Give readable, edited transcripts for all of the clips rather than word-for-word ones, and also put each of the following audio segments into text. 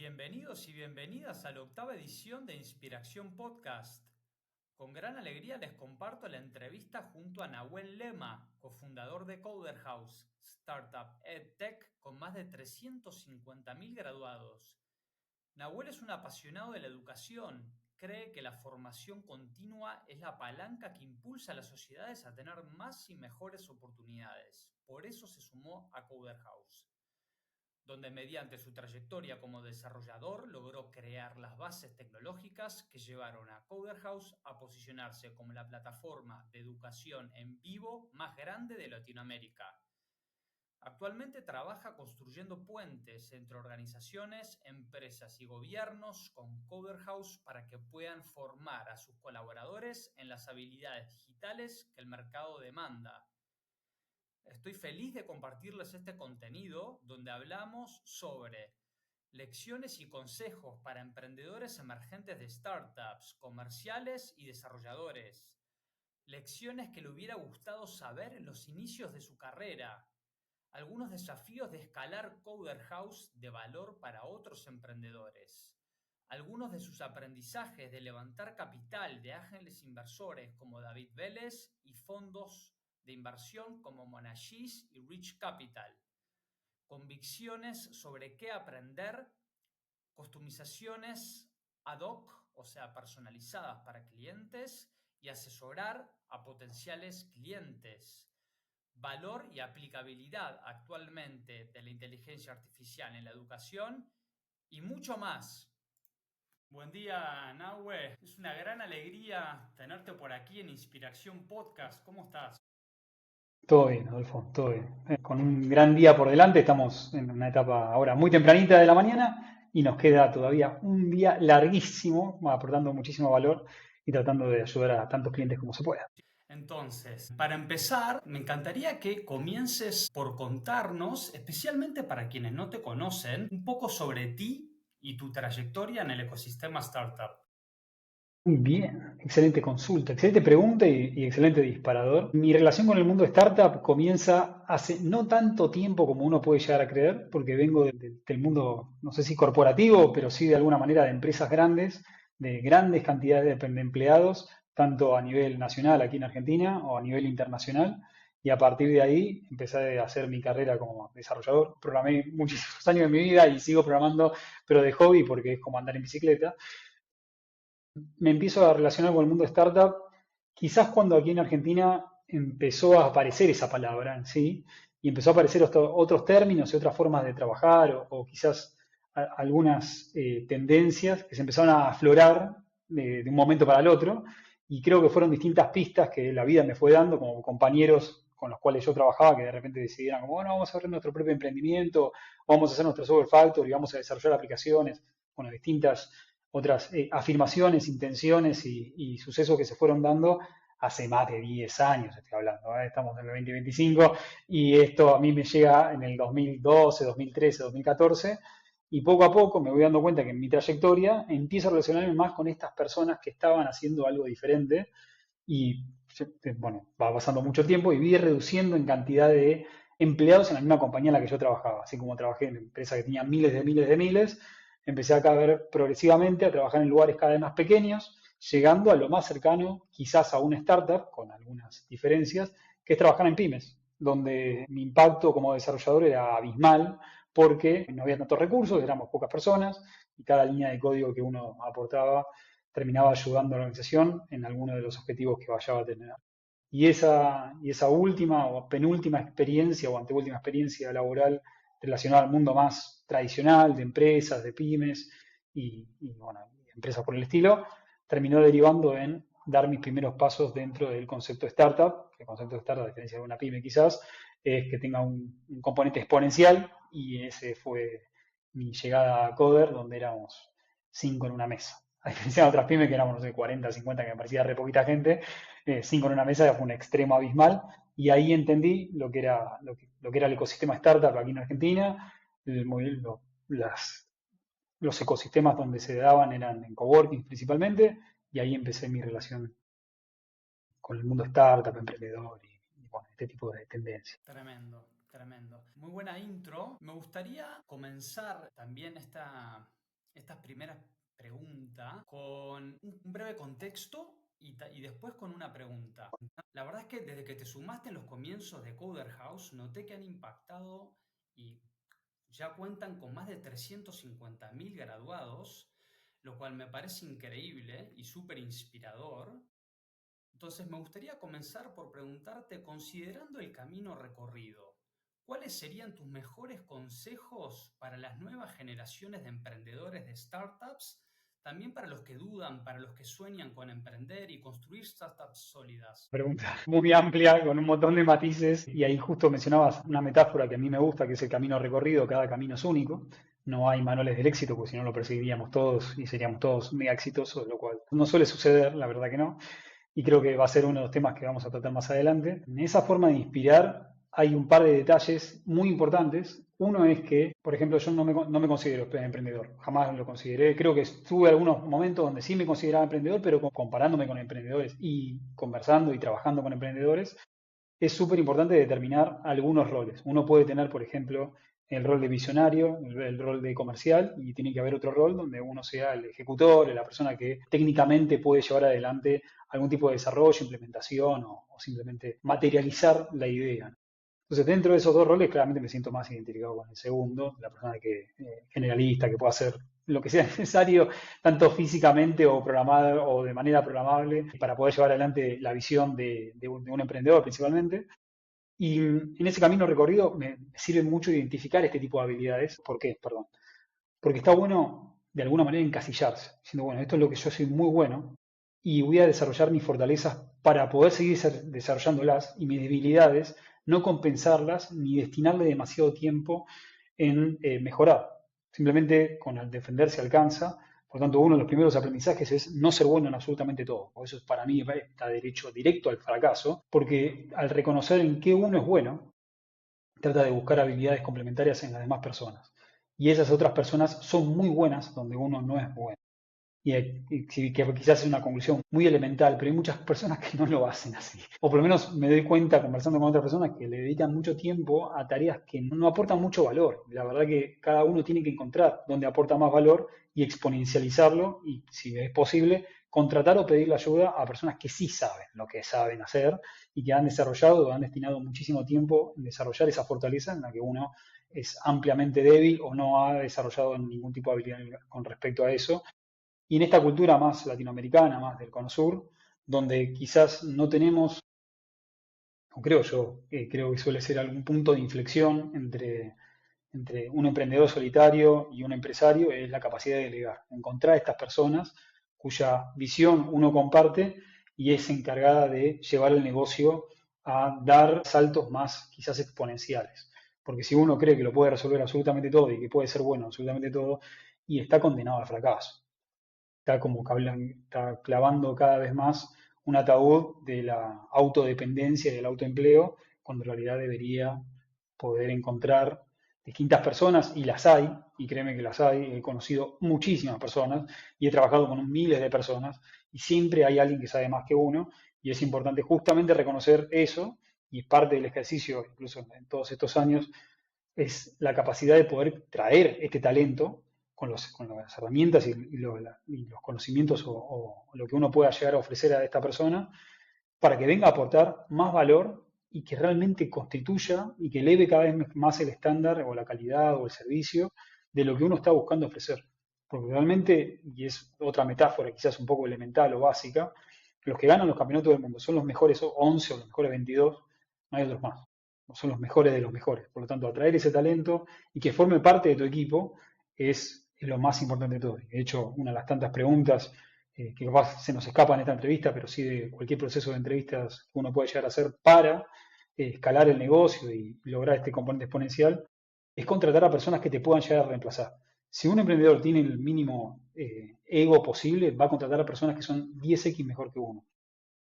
Bienvenidos y bienvenidas a la octava edición de Inspiración Podcast. Con gran alegría les comparto la entrevista junto a Nahuel Lema, cofundador de Coder House, startup EdTech con más de 350.000 graduados. Nahuel es un apasionado de la educación. Cree que la formación continua es la palanca que impulsa a las sociedades a tener más y mejores oportunidades. Por eso se sumó a Coder House, donde mediante su trayectoria como desarrollador logró crear las bases tecnológicas que llevaron a Coder House a posicionarse como la plataforma de educación en vivo más grande de Latinoamérica. Actualmente trabaja construyendo puentes entre organizaciones, empresas y gobiernos con Coder House para que puedan formar a sus colaboradores en las habilidades digitales que el mercado demanda. Estoy feliz de compartirles este contenido donde hablamos sobre lecciones y consejos para emprendedores emergentes de startups, comerciales y desarrolladores. Lecciones que le hubiera gustado saber en los inicios de su carrera. Algunos desafíos de escalar Coder House de valor para otros emprendedores. Algunos de sus aprendizajes de levantar capital de ángeles inversores como David Vélez y fondos de inversión como Monashis y Rich Capital. Convicciones sobre qué aprender, customizaciones ad hoc, o sea, personalizadas para clientes y asesorar a potenciales clientes. Valor y aplicabilidad actualmente de la inteligencia artificial en la educación y mucho más. Buen día, Nahue. Es una gran alegría tenerte por aquí en Inspiración Podcast. ¿Cómo estás? Todo bien, Adolfo, todo bien. Con un gran día por delante, estamos en una etapa ahora muy tempranita de la mañana y nos queda todavía un día larguísimo, aportando muchísimo valor y tratando de ayudar a tantos clientes como se pueda. Entonces, para empezar, me encantaría que comiences por contarnos, especialmente para quienes no te conocen, un poco sobre ti y tu trayectoria en el ecosistema startup. Muy bien, excelente consulta, excelente pregunta y excelente disparador. Mi relación con el mundo startup comienza hace no tanto tiempo como uno puede llegar a creer, porque vengo del mundo, no sé si corporativo, pero sí de alguna manera de empresas grandes, de grandes cantidades de empleados, tanto a nivel nacional aquí en Argentina o a nivel internacional. Y a partir de ahí empecé a hacer mi carrera como desarrollador. Programé muchísimos años de mi vida y sigo programando, pero de hobby porque es como andar en bicicleta. Me empiezo a relacionar con el mundo startup, quizás cuando aquí en Argentina empezó a aparecer esa palabra en sí, y empezó a aparecer otros términos y otras formas de trabajar, o quizás algunas tendencias que se empezaron a aflorar de un momento para el otro, y creo que fueron distintas pistas que la vida me fue dando, como compañeros con los cuales yo trabajaba, que de repente decidieran como, bueno, vamos a abrir nuestro propio emprendimiento, vamos a hacer nuestro software factory, vamos a desarrollar aplicaciones, bueno, distintas otras afirmaciones, intenciones y sucesos que se fueron dando hace más de 10 años, estoy hablando, ¿eh? Estamos en el 2025 y esto a mí me llega en el 2012, 2013, 2014 y poco a poco me voy dando cuenta que en mi trayectoria empiezo a relacionarme más con estas personas que estaban haciendo algo diferente y bueno, va pasando mucho tiempo y vi reduciendo en cantidad de empleados en la misma compañía en la que yo trabajaba. Así como trabajé en empresas que tenían miles, empecé a caer progresivamente a trabajar en lugares cada vez más pequeños, llegando a lo más cercano, quizás a una startup, con algunas diferencias, que es trabajar en pymes, donde mi impacto como desarrollador era abismal porque no había tantos recursos, éramos pocas personas y cada línea de código que uno aportaba terminaba ayudando a la organización en alguno de los objetivos que vaya a tener. Y esa última o penúltima experiencia o anteúltima experiencia laboral relacionada al mundo más tradicional de empresas, de pymes bueno, empresas por el estilo, terminó derivando en dar mis primeros pasos dentro del concepto de startup, que el concepto de startup, a diferencia de una pyme quizás, es que tenga un componente exponencial y ese fue mi llegada a Coder, donde éramos 5 en una mesa. A diferencia de otras pymes que éramos, no sé, 40, 50, que me parecía re poquita gente, 5 en una mesa fue un extremo abismal y ahí entendí lo que era el ecosistema startup aquí en Argentina, las, los ecosistemas donde se daban eran en coworking principalmente y ahí empecé mi relación con el mundo startup, emprendedor y bueno, este tipo de tendencias. Tremendo, tremendo. Muy buena intro. Me gustaría comenzar también esta primera pregunta con un breve contexto y después con una pregunta. La verdad es que desde que te sumaste en los comienzos de Coder House, noté que han impactado y ya cuentan con más de 350.000 graduados, lo cual me parece increíble y súper inspirador. Entonces me gustaría comenzar por preguntarte, considerando el camino recorrido, ¿cuáles serían tus mejores consejos para las nuevas generaciones de emprendedores de startups, también para los que dudan, para los que sueñan con emprender y construir startups sólidas? Pregunta muy amplia, con un montón de matices, y ahí justo mencionabas una metáfora que a mí me gusta, que es el camino recorrido. Cada camino es único, no hay manuales del éxito, porque si no lo perseguiríamos todos y seríamos todos mega exitosos, lo cual no suele suceder, la verdad que no, y creo que va a ser uno de los temas que vamos a tratar más adelante. En esa forma de inspirar hay un par de detalles muy importantes. Uno es que, por ejemplo, yo no me considero emprendedor, jamás lo consideré. Creo que tuve algunos momentos donde sí me consideraba emprendedor, pero comparándome con emprendedores y conversando y trabajando con emprendedores, es súper importante determinar algunos roles. Uno puede tener, por ejemplo, el rol de visionario, el rol de comercial, y tiene que haber otro rol donde uno sea el ejecutor, la persona que técnicamente puede llevar adelante algún tipo de desarrollo, implementación o simplemente materializar la idea. Entonces, dentro de esos dos roles, claramente me siento más identificado con el segundo, la persona que generalista, que pueda hacer lo que sea necesario, tanto físicamente o programado o de manera programable, para poder llevar adelante la visión de un emprendedor principalmente. Y en ese camino recorrido me sirve mucho identificar este tipo de habilidades. ¿Por qué? Perdón. Porque está bueno, de alguna manera, encasillarse, diciendo, bueno, esto es lo que yo soy muy bueno y voy a desarrollar mis fortalezas para poder seguir desarrollándolas, y mis debilidades no compensarlas ni destinarle demasiado tiempo en mejorar. Simplemente con el defender se alcanza. Por tanto, uno de los primeros aprendizajes es no ser bueno en absolutamente todo. Por eso para mí está derecho directo al fracaso, porque al reconocer en qué uno es bueno, trata de buscar habilidades complementarias en las demás personas. Y esas otras personas son muy buenas donde uno no es bueno. Que quizás es una conclusión muy elemental, pero hay muchas personas que no lo hacen así. O por lo menos me doy cuenta conversando con otras personas que le dedican mucho tiempo a tareas que no aportan mucho valor. La verdad que cada uno tiene que encontrar dónde aporta más valor y exponencializarlo, y si es posible, contratar o pedirle ayuda a personas que sí saben lo que saben hacer y que han desarrollado o han destinado muchísimo tiempo en desarrollar esa fortaleza en la que uno es ampliamente débil o no ha desarrollado ningún tipo de habilidad con respecto a eso. Y en esta cultura más latinoamericana, más del Cono Sur, donde quizás no tenemos, o creo yo, creo que suele ser algún punto de inflexión entre un emprendedor solitario y un empresario, es la capacidad de delegar. Encontrar estas personas cuya visión uno comparte y es encargada de llevar el negocio a dar saltos más quizás exponenciales. Porque si uno cree que lo puede resolver absolutamente todo y que puede ser bueno absolutamente todo, y está condenado al fracaso, está como está clavando cada vez más un ataúd de la autodependencia y del autoempleo, cuando en realidad debería poder encontrar distintas personas, y las hay, y créeme que las hay. He conocido muchísimas personas y he trabajado con miles de personas, y siempre hay alguien que sabe más que uno, y es importante justamente reconocer eso, y parte del ejercicio, incluso en todos estos años, es la capacidad de poder traer este talento con las herramientas y los conocimientos o lo que uno pueda llegar a ofrecer a esta persona, para que venga a aportar más valor y que realmente constituya y que eleve cada vez más el estándar o la calidad o el servicio de lo que uno está buscando ofrecer. Porque realmente, y es otra metáfora quizás un poco elemental o básica, los que ganan los campeonatos del mundo son los mejores 11 o los mejores 22, no hay otros más. Son los mejores de los mejores. Por lo tanto, atraer ese talento y que forme parte de tu equipo es lo más importante de todo. De hecho, una de las tantas preguntas que capaz se nos escapa en esta entrevista, pero sí de cualquier proceso de entrevistas que uno puede llegar a hacer para escalar el negocio y lograr este componente exponencial, es contratar a personas que te puedan llegar a reemplazar. Si un emprendedor tiene el mínimo ego posible, va a contratar a personas que son 10x mejor que uno.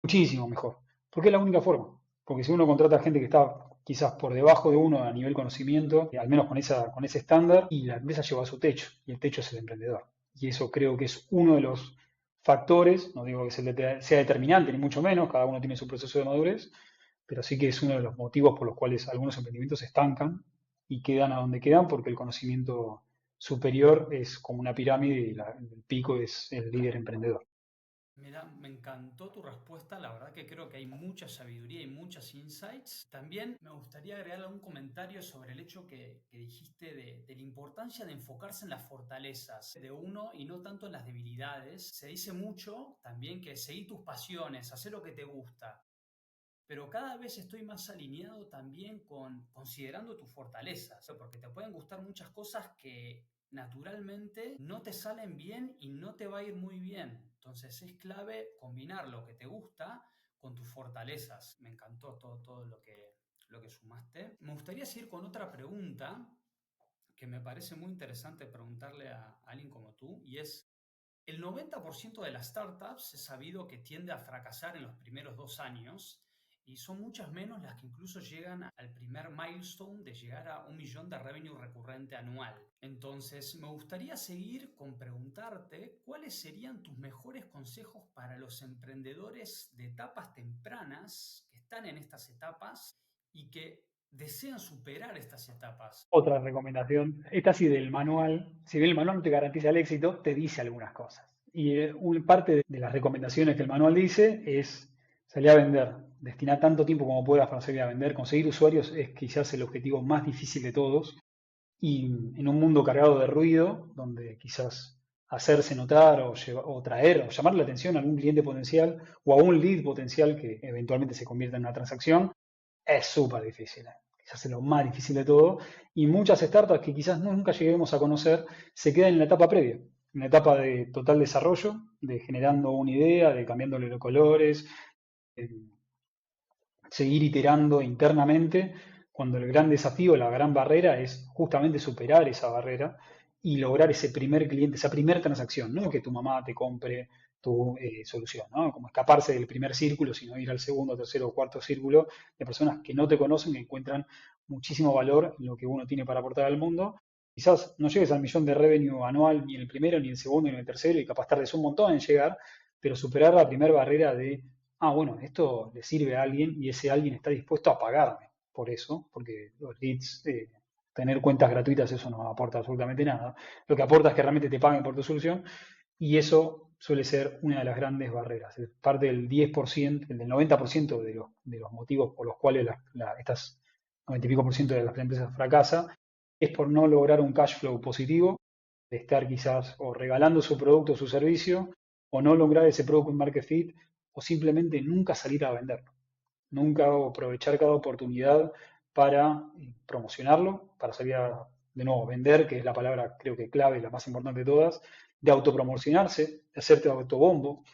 Muchísimo mejor. Porque es la única forma. Porque si uno contrata a gente que está quizás por debajo de uno a nivel conocimiento, al menos con ese estándar, y la empresa lleva a su techo, y el techo es el emprendedor. Y eso creo que es uno de los factores, no digo que sea determinante, ni mucho menos, cada uno tiene su proceso de madurez, pero sí que es uno de los motivos por los cuales algunos emprendimientos se estancan y quedan a donde quedan, porque el conocimiento superior es como una pirámide y el pico es el líder emprendedor. Mira, me encantó tu respuesta, la verdad que creo que hay mucha sabiduría y muchos insights. También me gustaría agregarle un comentario sobre el hecho que dijiste de la importancia de enfocarse en las fortalezas de uno y no tanto en las debilidades. Se dice mucho también que seguir tus pasiones, hacer lo que te gusta, pero cada vez estoy más alineado también con considerando tus fortalezas, ¿no? Porque te pueden gustar muchas cosas que naturalmente no te salen bien y no te va a ir muy bien. Entonces es clave combinar lo que te gusta con tus fortalezas. Me encantó todo lo que sumaste. Me gustaría seguir con otra pregunta que me parece muy interesante preguntarle a alguien como tú, y es, el 90% de las startups es sabido que tiende a fracasar en los primeros 2 años y son muchas menos las que incluso llegan al primer milestone de llegar a 1 millón de revenue recurrente anual. Entonces, me gustaría seguir con preguntarte cuáles serían tus mejores consejos para los emprendedores de etapas tempranas que están en estas etapas y que desean superar estas etapas. Otra recomendación, esta sí del manual, si bien el manual no te garantiza el éxito, te dice algunas cosas. Y parte de las recomendaciones que el manual dice es salir a vender, destinar tanto tiempo como puedas para salir a vender, conseguir usuarios es quizás el objetivo más difícil de todos. Y en un mundo cargado de ruido, donde quizás hacerse notar o traer o llamar la atención a algún cliente potencial o a un lead potencial que eventualmente se convierta en una transacción, es súper difícil. Quizás es lo más difícil de todo. Y muchas startups que quizás nunca lleguemos a conocer se quedan en la etapa previa, en la etapa de total desarrollo, de generando una idea, de cambiándole los colores, de seguir iterando internamente, cuando el gran desafío, la gran barrera es justamente superar esa barrera y lograr ese primer cliente, esa primera transacción, no que tu mamá te compre tu solución, ¿no? Como escaparse del primer círculo, sino ir al segundo, tercero o cuarto círculo de personas que no te conocen, que encuentran muchísimo valor en lo que uno tiene para aportar al mundo. Quizás no llegues al millón de revenue anual ni en el primero, ni en el segundo, ni en el tercero, y capaz tardes un montón en llegar, pero superar la primera barrera de bueno, esto le sirve a alguien y ese alguien está dispuesto a pagarme por eso, porque los leads, tener cuentas gratuitas, eso no aporta absolutamente nada. Lo que aporta es que realmente te paguen por tu solución y eso suele ser una de las grandes barreras. Parte del 10%, del 90% de los motivos por los cuales estas 90 y pico por ciento de las empresas fracasan es por no lograr un cash flow positivo, de estar quizás o regalando su producto o su servicio, o no lograr ese product market fit, o simplemente nunca salir a venderlo, nunca aprovechar cada oportunidad para promocionarlo, para salir a, de nuevo, vender, que es la palabra creo que clave, la más importante de todas, de autopromocionarse, de hacerte autobombo,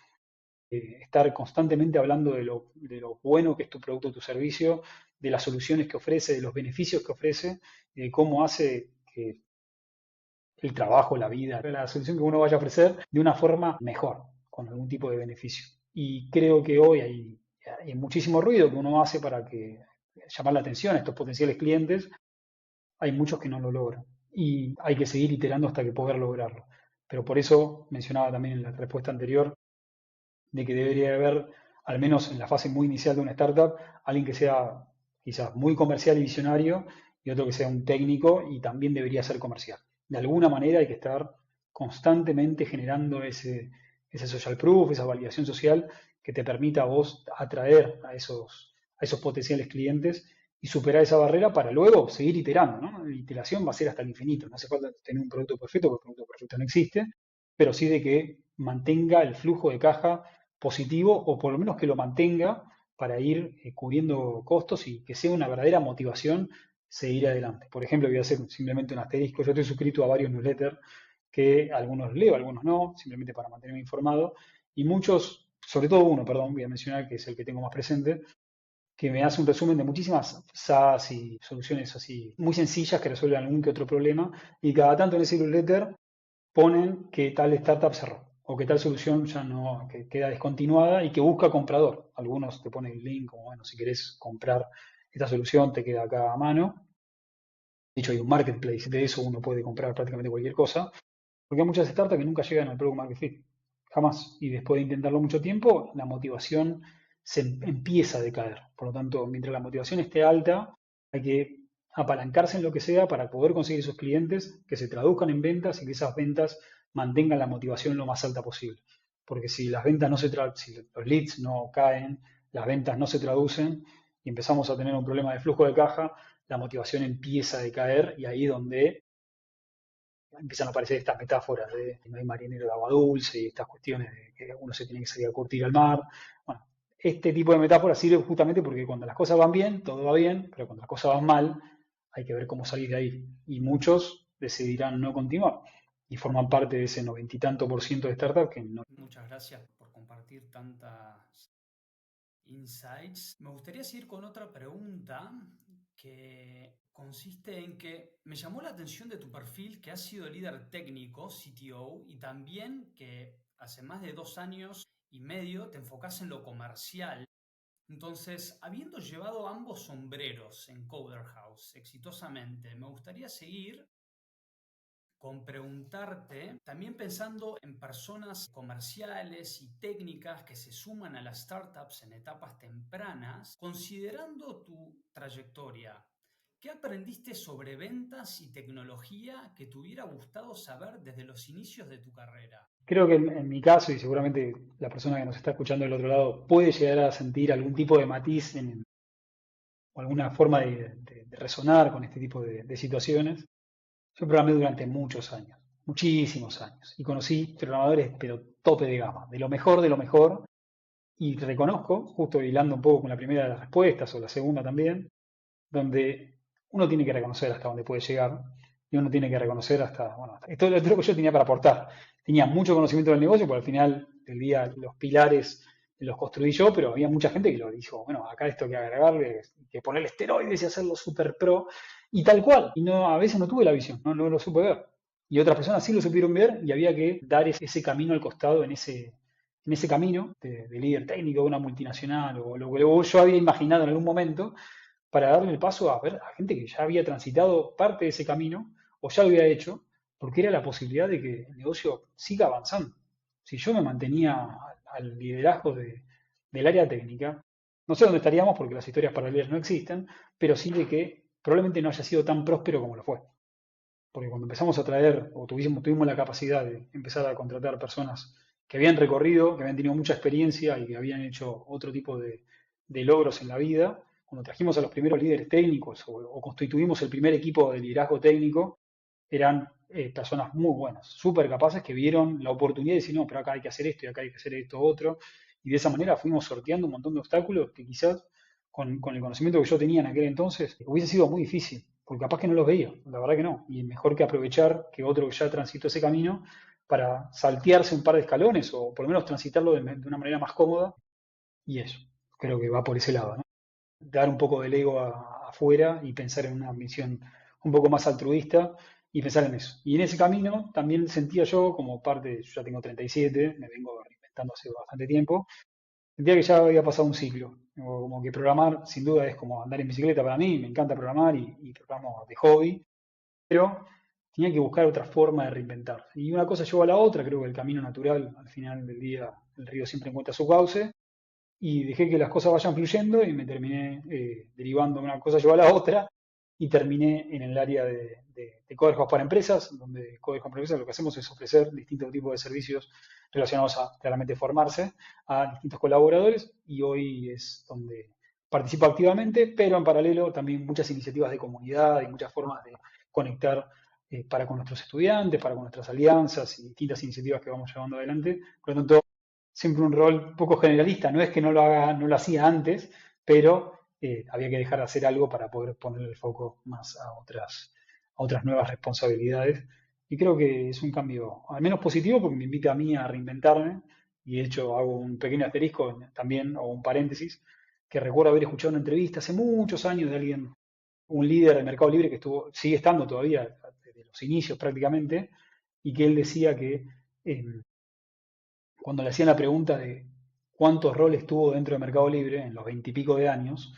estar constantemente hablando de lo bueno que es tu producto o tu servicio, de las soluciones que ofrece, de los beneficios que ofrece, y de cómo hace que el trabajo, la vida, la solución que uno vaya a ofrecer de una forma mejor, con algún tipo de beneficio. Y creo que hoy hay muchísimo ruido que uno hace para que llamar la atención a estos potenciales clientes. Hay muchos que no lo logran y hay que seguir iterando hasta que poder lograrlo. Pero por eso mencionaba también en la respuesta anterior de que debería haber, al menos en la fase muy inicial de una startup, alguien que sea quizás muy comercial y visionario y otro que sea un técnico y también debería ser comercial. De alguna manera hay que estar constantemente generando ese social proof, esa validación social que te permita a vos atraer a esos potenciales clientes y superar esa barrera para luego seguir iterando, ¿no? La iteración va a ser hasta el infinito. No hace falta tener un producto perfecto, porque el producto perfecto no existe, pero sí de que mantenga el flujo de caja positivo o por lo menos que lo mantenga para ir cubriendo costos y que sea una verdadera motivación seguir adelante. Por ejemplo, voy a hacer simplemente un asterisco. Yo estoy suscrito a varios newsletters que algunos leo, algunos no, simplemente para mantenerme informado. Y muchos, sobre todo uno, perdón, voy a mencionar que es el que tengo más presente, que me hace un resumen de muchísimas SaaS y soluciones así muy sencillas que resuelven algún que otro problema. Y cada tanto en ese newsletter ponen que tal startup cerró o que tal solución ya no, que queda descontinuada y que busca comprador. Algunos te ponen el link como, bueno, si querés comprar esta solución te queda acá a mano. De hecho, hay un marketplace de eso, uno puede comprar prácticamente cualquier cosa, porque hay muchas startups que nunca llegan al product market fit, jamás. Y después de intentarlo mucho tiempo, la motivación se empieza a decaer. Por lo tanto, mientras la motivación esté alta, hay que apalancarse en lo que sea para poder conseguir esos clientes, que se traduzcan en ventas y que esas ventas mantengan la motivación lo más alta posible. Porque si las ventas no se si los leads no caen, las ventas no se traducen y empezamos a tener un problema de flujo de caja, la motivación empieza a decaer y ahí donde empiezan a aparecer estas metáforas de que no hay marinero de agua dulce y estas cuestiones de que uno se tiene que salir a curtir al mar. Bueno, este tipo de metáforas sirve justamente porque cuando las cosas van bien, todo va bien, pero cuando las cosas van mal, hay que ver cómo salir de ahí. Y muchos decidirán no continuar y forman parte de ese 90 y tanto % de startups que no. Muchas gracias por compartir tantas insights. Me gustaría seguir con otra pregunta que consiste en que me llamó la atención de tu perfil que has sido líder técnico, CTO, y también que hace más de 2 años y medio te enfocas en lo comercial. Entonces, habiendo llevado ambos sombreros en Coder House exitosamente, me gustaría seguir con preguntarte, también pensando en personas comerciales y técnicas que se suman a las startups en etapas tempranas, considerando tu trayectoria, ¿qué aprendiste sobre ventas y tecnología que te hubiera gustado saber desde los inicios de tu carrera? Creo que en mi caso, y seguramente la persona que nos está escuchando del otro lado puede llegar a sentir algún tipo de matiz o alguna forma de resonar con este tipo de situaciones. Yo programé durante muchos años, muchísimos años, y conocí programadores, pero tope de gama, de lo mejor, y reconozco, justo hilando un poco con la primera de las respuestas, o la segunda también, donde uno tiene que reconocer hasta dónde puede llegar, y uno tiene que reconocer hasta, bueno, esto es lo que yo tenía para aportar. Tenía mucho conocimiento del negocio, porque al final del día los pilares los construí yo, pero había mucha gente que lo dijo, bueno, acá esto hay que agregarle, que ponerle esteroides y hacerlo super pro, y tal cual. Y no, a veces no tuve la visión, no lo supe ver. Y otras personas sí lo supieron ver y había que dar ese camino al costado en ese camino de líder técnico de una multinacional o lo que yo había imaginado en algún momento para darle el paso a ver a gente que ya había transitado parte de ese camino o ya lo había hecho, porque era la posibilidad de que el negocio siga avanzando. Si yo me mantenía al liderazgo del área técnica, no sé dónde estaríamos porque las historias paralelas no existen, pero sí de que probablemente no haya sido tan próspero como lo fue. Porque cuando empezamos a traer, o tuvimos la capacidad de empezar a contratar personas que habían recorrido, que habían tenido mucha experiencia y que habían hecho otro tipo de logros en la vida, cuando trajimos a los primeros líderes técnicos o constituimos el primer equipo de liderazgo técnico, eran personas muy buenas, súper capaces que vieron la oportunidad de decir, no, pero acá hay que hacer esto y acá hay que hacer esto otro. Y de esa manera fuimos sorteando un montón de obstáculos que quizás con el conocimiento que yo tenía en aquel entonces hubiese sido muy difícil, porque capaz que no los veía, la verdad que no. Y mejor que aprovechar que otro que ya transitó ese camino para saltearse un par de escalones o por lo menos transitarlo de una manera más cómoda. Y eso, creo que va por ese lado, ¿no? Dar un poco del ego afuera y pensar en una misión un poco más altruista y pensar en eso. Y en ese camino también sentía yo como parte, yo ya tengo 37, me vengo reinventando hace bastante tiempo, sentía que ya había pasado un ciclo. Como que programar sin duda es como andar en bicicleta para mí, me encanta programar y programo de hobby, pero tenía que buscar otra forma de reinventar. Y una cosa llevó a la otra, creo que el camino natural, al final del día, el río siempre encuentra su cauce, y dejé que las cosas vayan fluyendo y me terminé derivando, una cosa llevó a la otra y terminé en el área de Coder House para empresas, donde Coder House para empresas lo que hacemos es ofrecer distintos tipos de servicios relacionados a claramente formarse a distintos colaboradores y hoy es donde participo activamente, pero en paralelo también muchas iniciativas de comunidad y muchas formas de conectar para con nuestros estudiantes, para con nuestras alianzas y distintas iniciativas que vamos llevando adelante. Por lo tanto, siempre un rol poco generalista. No es que no lo haga, no lo hacía antes, pero había que dejar de hacer algo para poder poner el foco más a otras nuevas responsabilidades. Y creo que es un cambio, al menos positivo, porque me invita a mí a reinventarme. Y de hecho hago un pequeño asterisco también, o un paréntesis, que recuerdo haber escuchado una entrevista hace muchos años de alguien, un líder del Mercado Libre que sigue estando todavía desde los inicios prácticamente, y que él decía que cuando le hacían la pregunta de cuántos roles tuvo dentro de Mercado Libre en los 20 y pico de años,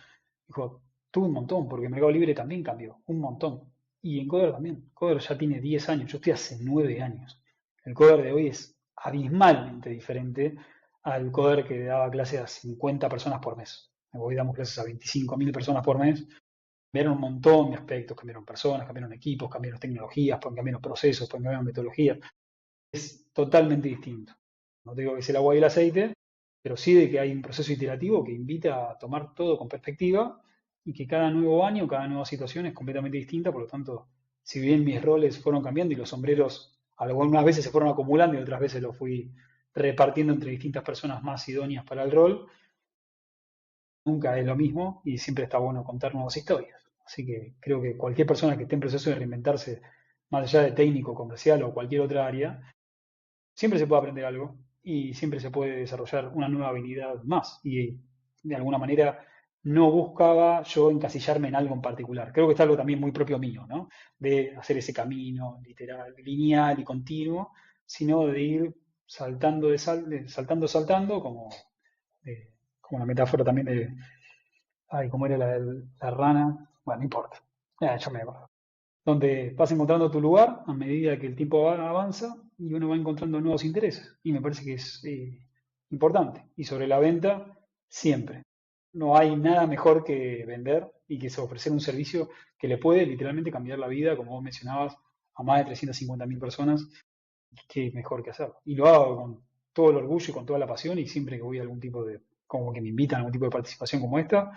dijo, tuvo un montón, porque Mercado Libre también cambió, un montón. Y en Coder también. Coder ya tiene 10 años, yo estoy hace 9 años. El Coder de hoy es abismalmente diferente al Coder que daba clases a 50 personas por mes. Hoy damos clases a 25.000 personas por mes Cambiaron un montón de aspectos, cambiaron personas, cambiaron equipos, cambiaron tecnologías, cambiaron procesos, cambiaron metodologías. Es totalmente distinto. No te digo que es el agua y el aceite, pero sí de que hay un proceso iterativo que invita a tomar todo con perspectiva y que cada nuevo año, cada nueva situación es completamente distinta. Por lo tanto, si bien mis roles fueron cambiando y los sombreros algunas veces se fueron acumulando y otras veces los fui repartiendo entre distintas personas más idóneas para el rol, nunca es lo mismo y siempre está bueno contar nuevas historias. Así que creo que cualquier persona que esté en proceso de reinventarse, más allá de técnico, comercial o cualquier otra área, siempre se puede aprender algo y siempre se puede desarrollar una nueva habilidad más. Y de alguna manera no buscaba yo encasillarme en algo en particular. Creo que es algo también muy propio mío, ¿no? De hacer ese camino literal, lineal y continuo, sino de ir saltando, saltando, como una metáfora también de, ay, ¿cómo era la rana? Bueno, no importa. Ya me acuerdo. Donde vas encontrando tu lugar a medida que el tiempo avanza y uno va encontrando nuevos intereses. Y me parece que es importante. Y sobre la venta, siempre. No hay nada mejor que vender y que ofrecer un servicio que le puede literalmente cambiar la vida, como vos mencionabas, a más de 350.000 personas. Qué mejor que hacerlo. Y lo hago con todo el orgullo y con toda la pasión y siempre que voy a algún tipo de, como que me invitan a algún tipo de participación como esta,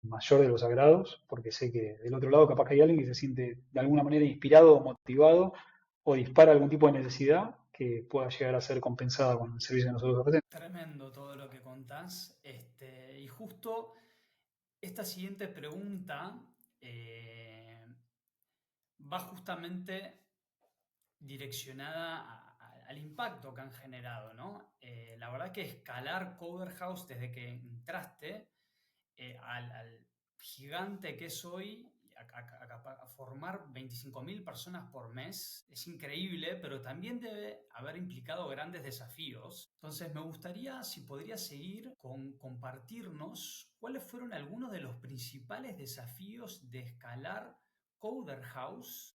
mayor de los agrados, porque sé que del otro lado capaz que hay alguien que se siente de alguna manera inspirado o motivado o dispara algún tipo de necesidad que pueda llegar a ser compensada con el servicio que nosotros ofrecemos. Tremendo todo lo que contás. Y justo esta siguiente pregunta va justamente direccionada al impacto que han generado, ¿no? La verdad que escalar Coder House desde que entraste al gigante que es hoy, a formar 25.000 personas por mes, es increíble, pero también debe haber implicado grandes desafíos. Entonces me gustaría, si podrías seguir con compartirnos cuáles fueron algunos de los principales desafíos de escalar Coder House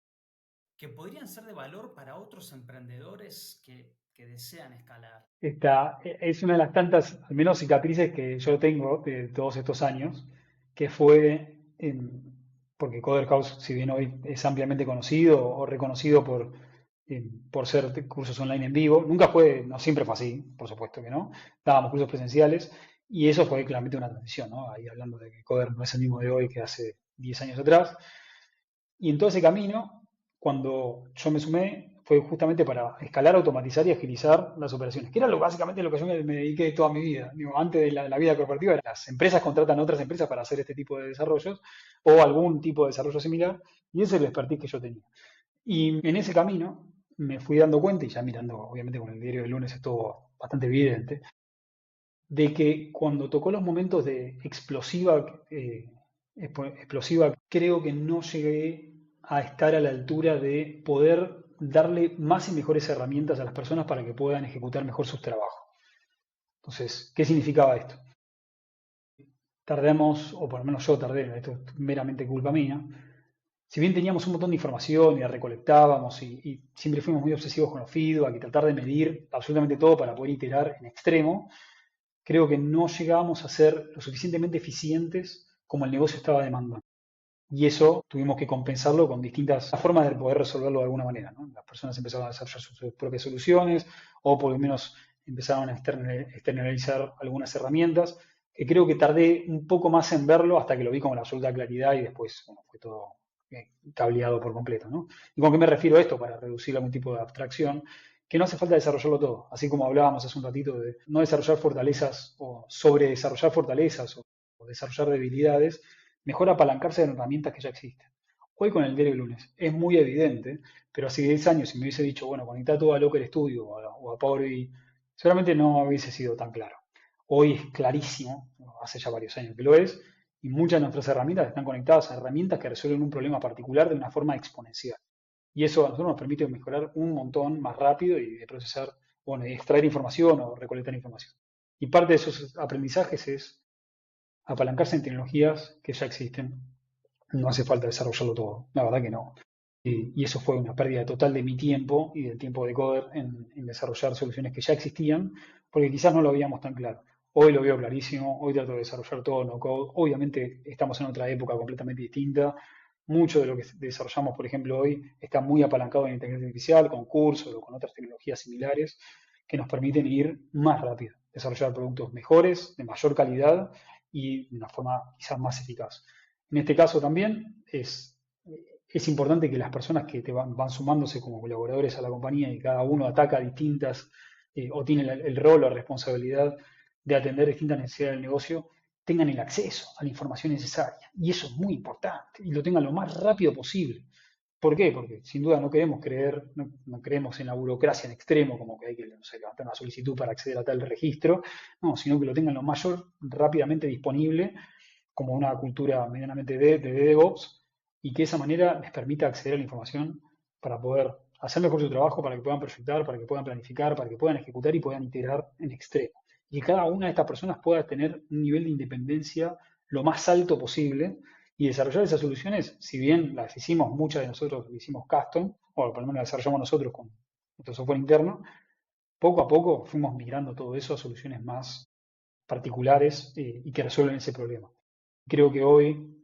que podrían ser de valor para otros emprendedores que desean escalar. Esta es una de las tantas, al menos cicatrices que yo tengo de todos estos años, que fue, porque Coder House, si bien hoy es ampliamente conocido o reconocido por ser cursos online en vivo, nunca fue, no siempre fue así, por supuesto que no, dábamos cursos presenciales y eso fue claramente una transición, ¿no? Ahí hablando de que Coder no es el mismo de hoy que hace 10 años atrás, y en todo ese camino, cuando yo me sumé, fue justamente para escalar, automatizar y agilizar las operaciones, que era básicamente lo que yo me dediqué toda mi vida. Digo, antes de la vida corporativa, las empresas contratan a otras empresas para hacer este tipo de desarrollos o algún tipo de desarrollo similar, y ese es el expertise que yo tenía. Y en ese camino me fui dando cuenta, y ya mirando, obviamente con el diario del lunes estuvo bastante evidente, de que cuando tocó los momentos de explosiva, creo que no llegué a estar a la altura de poder darle más y mejores herramientas a las personas para que puedan ejecutar mejor sus trabajos. Entonces, ¿qué significaba esto? Tardamos, o por lo menos yo tardé, esto es meramente culpa mía, si bien teníamos un montón de información y la recolectábamos y siempre fuimos muy obsesivos con los feedback y tratar de medir absolutamente todo para poder iterar en extremo, creo que no llegábamos a ser lo suficientemente eficientes como el negocio estaba demandando. Y eso tuvimos que compensarlo con distintas formas de poder resolverlo de alguna manera, ¿no? Las personas empezaron a desarrollar sus propias soluciones o por lo menos empezaron a externalizar algunas herramientas, que creo que tardé un poco más en verlo hasta que lo vi con la absoluta claridad y después bueno, fue todo cableado por completo, ¿no? ¿Y con qué me refiero a esto? Para reducir algún tipo de abstracción, que no hace falta desarrollarlo todo, así como hablábamos hace un ratito de no desarrollar fortalezas o sobre desarrollar fortalezas o desarrollar debilidades, mejor apalancarse en herramientas que ya existen. Hoy con el diario del lunes es muy evidente, pero hace 10 años si me hubiese dicho, bueno, conecta todo a Locker Studio o a Power BI, seguramente no hubiese sido tan claro. Hoy es clarísimo, hace ya varios años que lo es, y muchas de nuestras herramientas están conectadas a herramientas que resuelven un problema particular de una forma exponencial. Y eso a nosotros nos permite mejorar un montón más rápido y de procesar, bueno, y extraer información o recolectar información. Y parte de esos aprendizajes es apalancarse en tecnologías que ya existen. No hace falta desarrollarlo todo, la verdad que no. Y eso fue una pérdida total de mi tiempo y del tiempo de Coder en desarrollar soluciones que ya existían, porque quizás no lo veíamos tan claro. Hoy lo veo clarísimo, hoy trato de desarrollar todo no code. Obviamente estamos en otra época completamente distinta. Mucho de lo que desarrollamos, por ejemplo, hoy está muy apalancado en inteligencia artificial, con cursos o con otras tecnologías similares que nos permiten ir más rápido, desarrollar productos mejores, de mayor calidad y de una forma quizás más eficaz. En este caso también es importante que las personas que van sumándose como colaboradores a la compañía y cada uno ataca distintas o tiene el rol o responsabilidad de atender distintas necesidades del negocio, tengan el acceso a la información necesaria. Y eso es muy importante, y lo tengan lo más rápido posible. ¿Por qué? Porque sin duda no queremos no creemos en la burocracia en extremo, como que hay que, no sé, levantar una solicitud para acceder a tal registro, no, sino que lo tengan lo mayor rápidamente disponible, como una cultura medianamente de DevOps, y que de esa manera les permita acceder a la información para poder hacer mejor su trabajo, para que puedan proyectar, para que puedan planificar, para que puedan ejecutar y puedan integrar en extremo. Y que cada una de estas personas pueda tener un nivel de independencia lo más alto posible y desarrollar esas soluciones, si bien las hicimos, muchas de nosotros las hicimos custom, o por lo menos las desarrollamos nosotros con nuestro software interno, poco a poco fuimos migrando todo eso a soluciones más particulares y que resuelven ese problema. Creo que hoy,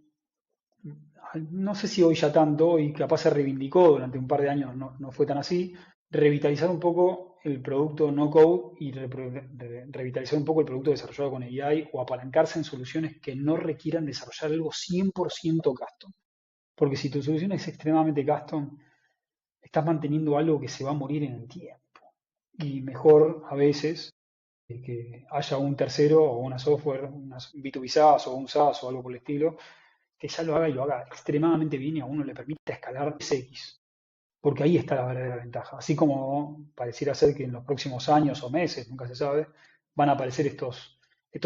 no sé si hoy ya tanto, y capaz se reivindicó durante un par de años, no fue tan así, revitalizar un poco el producto no code y revitalizar un poco el producto desarrollado con AI o apalancarse en soluciones que no requieran desarrollar algo 100% custom. Porque si tu solución es extremadamente custom, estás manteniendo algo que se va a morir en el tiempo. Y mejor a veces que haya un tercero o una software, una B2B SaaS o un SaaS o algo por el estilo, que ya lo haga y lo haga extremadamente bien y a uno le permita escalar X. Porque ahí está la verdadera ventaja. Así como pareciera ser que en los próximos años o meses, nunca se sabe, van a aparecer estos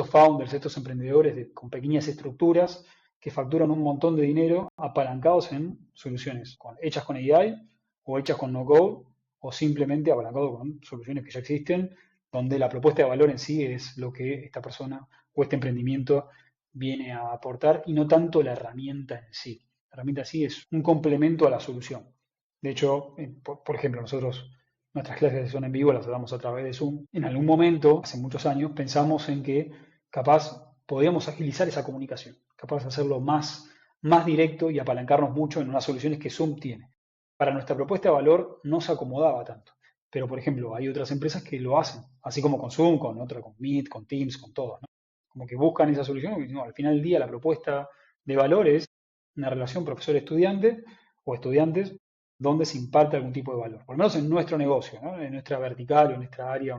founders, estos emprendedores con pequeñas estructuras que facturan un montón de dinero apalancados en soluciones hechas con AI o hechas con no-code o simplemente apalancados con soluciones que ya existen, donde la propuesta de valor en sí es lo que esta persona o este emprendimiento viene a aportar y no tanto la herramienta en sí. La herramienta en sí es un complemento a la solución. De hecho, por ejemplo, nuestras clases son en vivo, las damos a través de Zoom. En algún momento, hace muchos años, pensamos en que capaz podíamos agilizar esa comunicación, capaz de hacerlo más directo y apalancarnos mucho en unas soluciones que Zoom tiene. Para nuestra propuesta de valor no se acomodaba tanto. Pero, por ejemplo, hay otras empresas que lo hacen, así como con Zoom, con Meet, con Teams, con todo, ¿no? Como que buscan esa solución y no, al final del día la propuesta de valor es una relación profesor-estudiante o estudiantes donde se imparte algún tipo de valor, por lo menos en nuestro negocio, ¿no? En nuestra vertical o en nuestra área o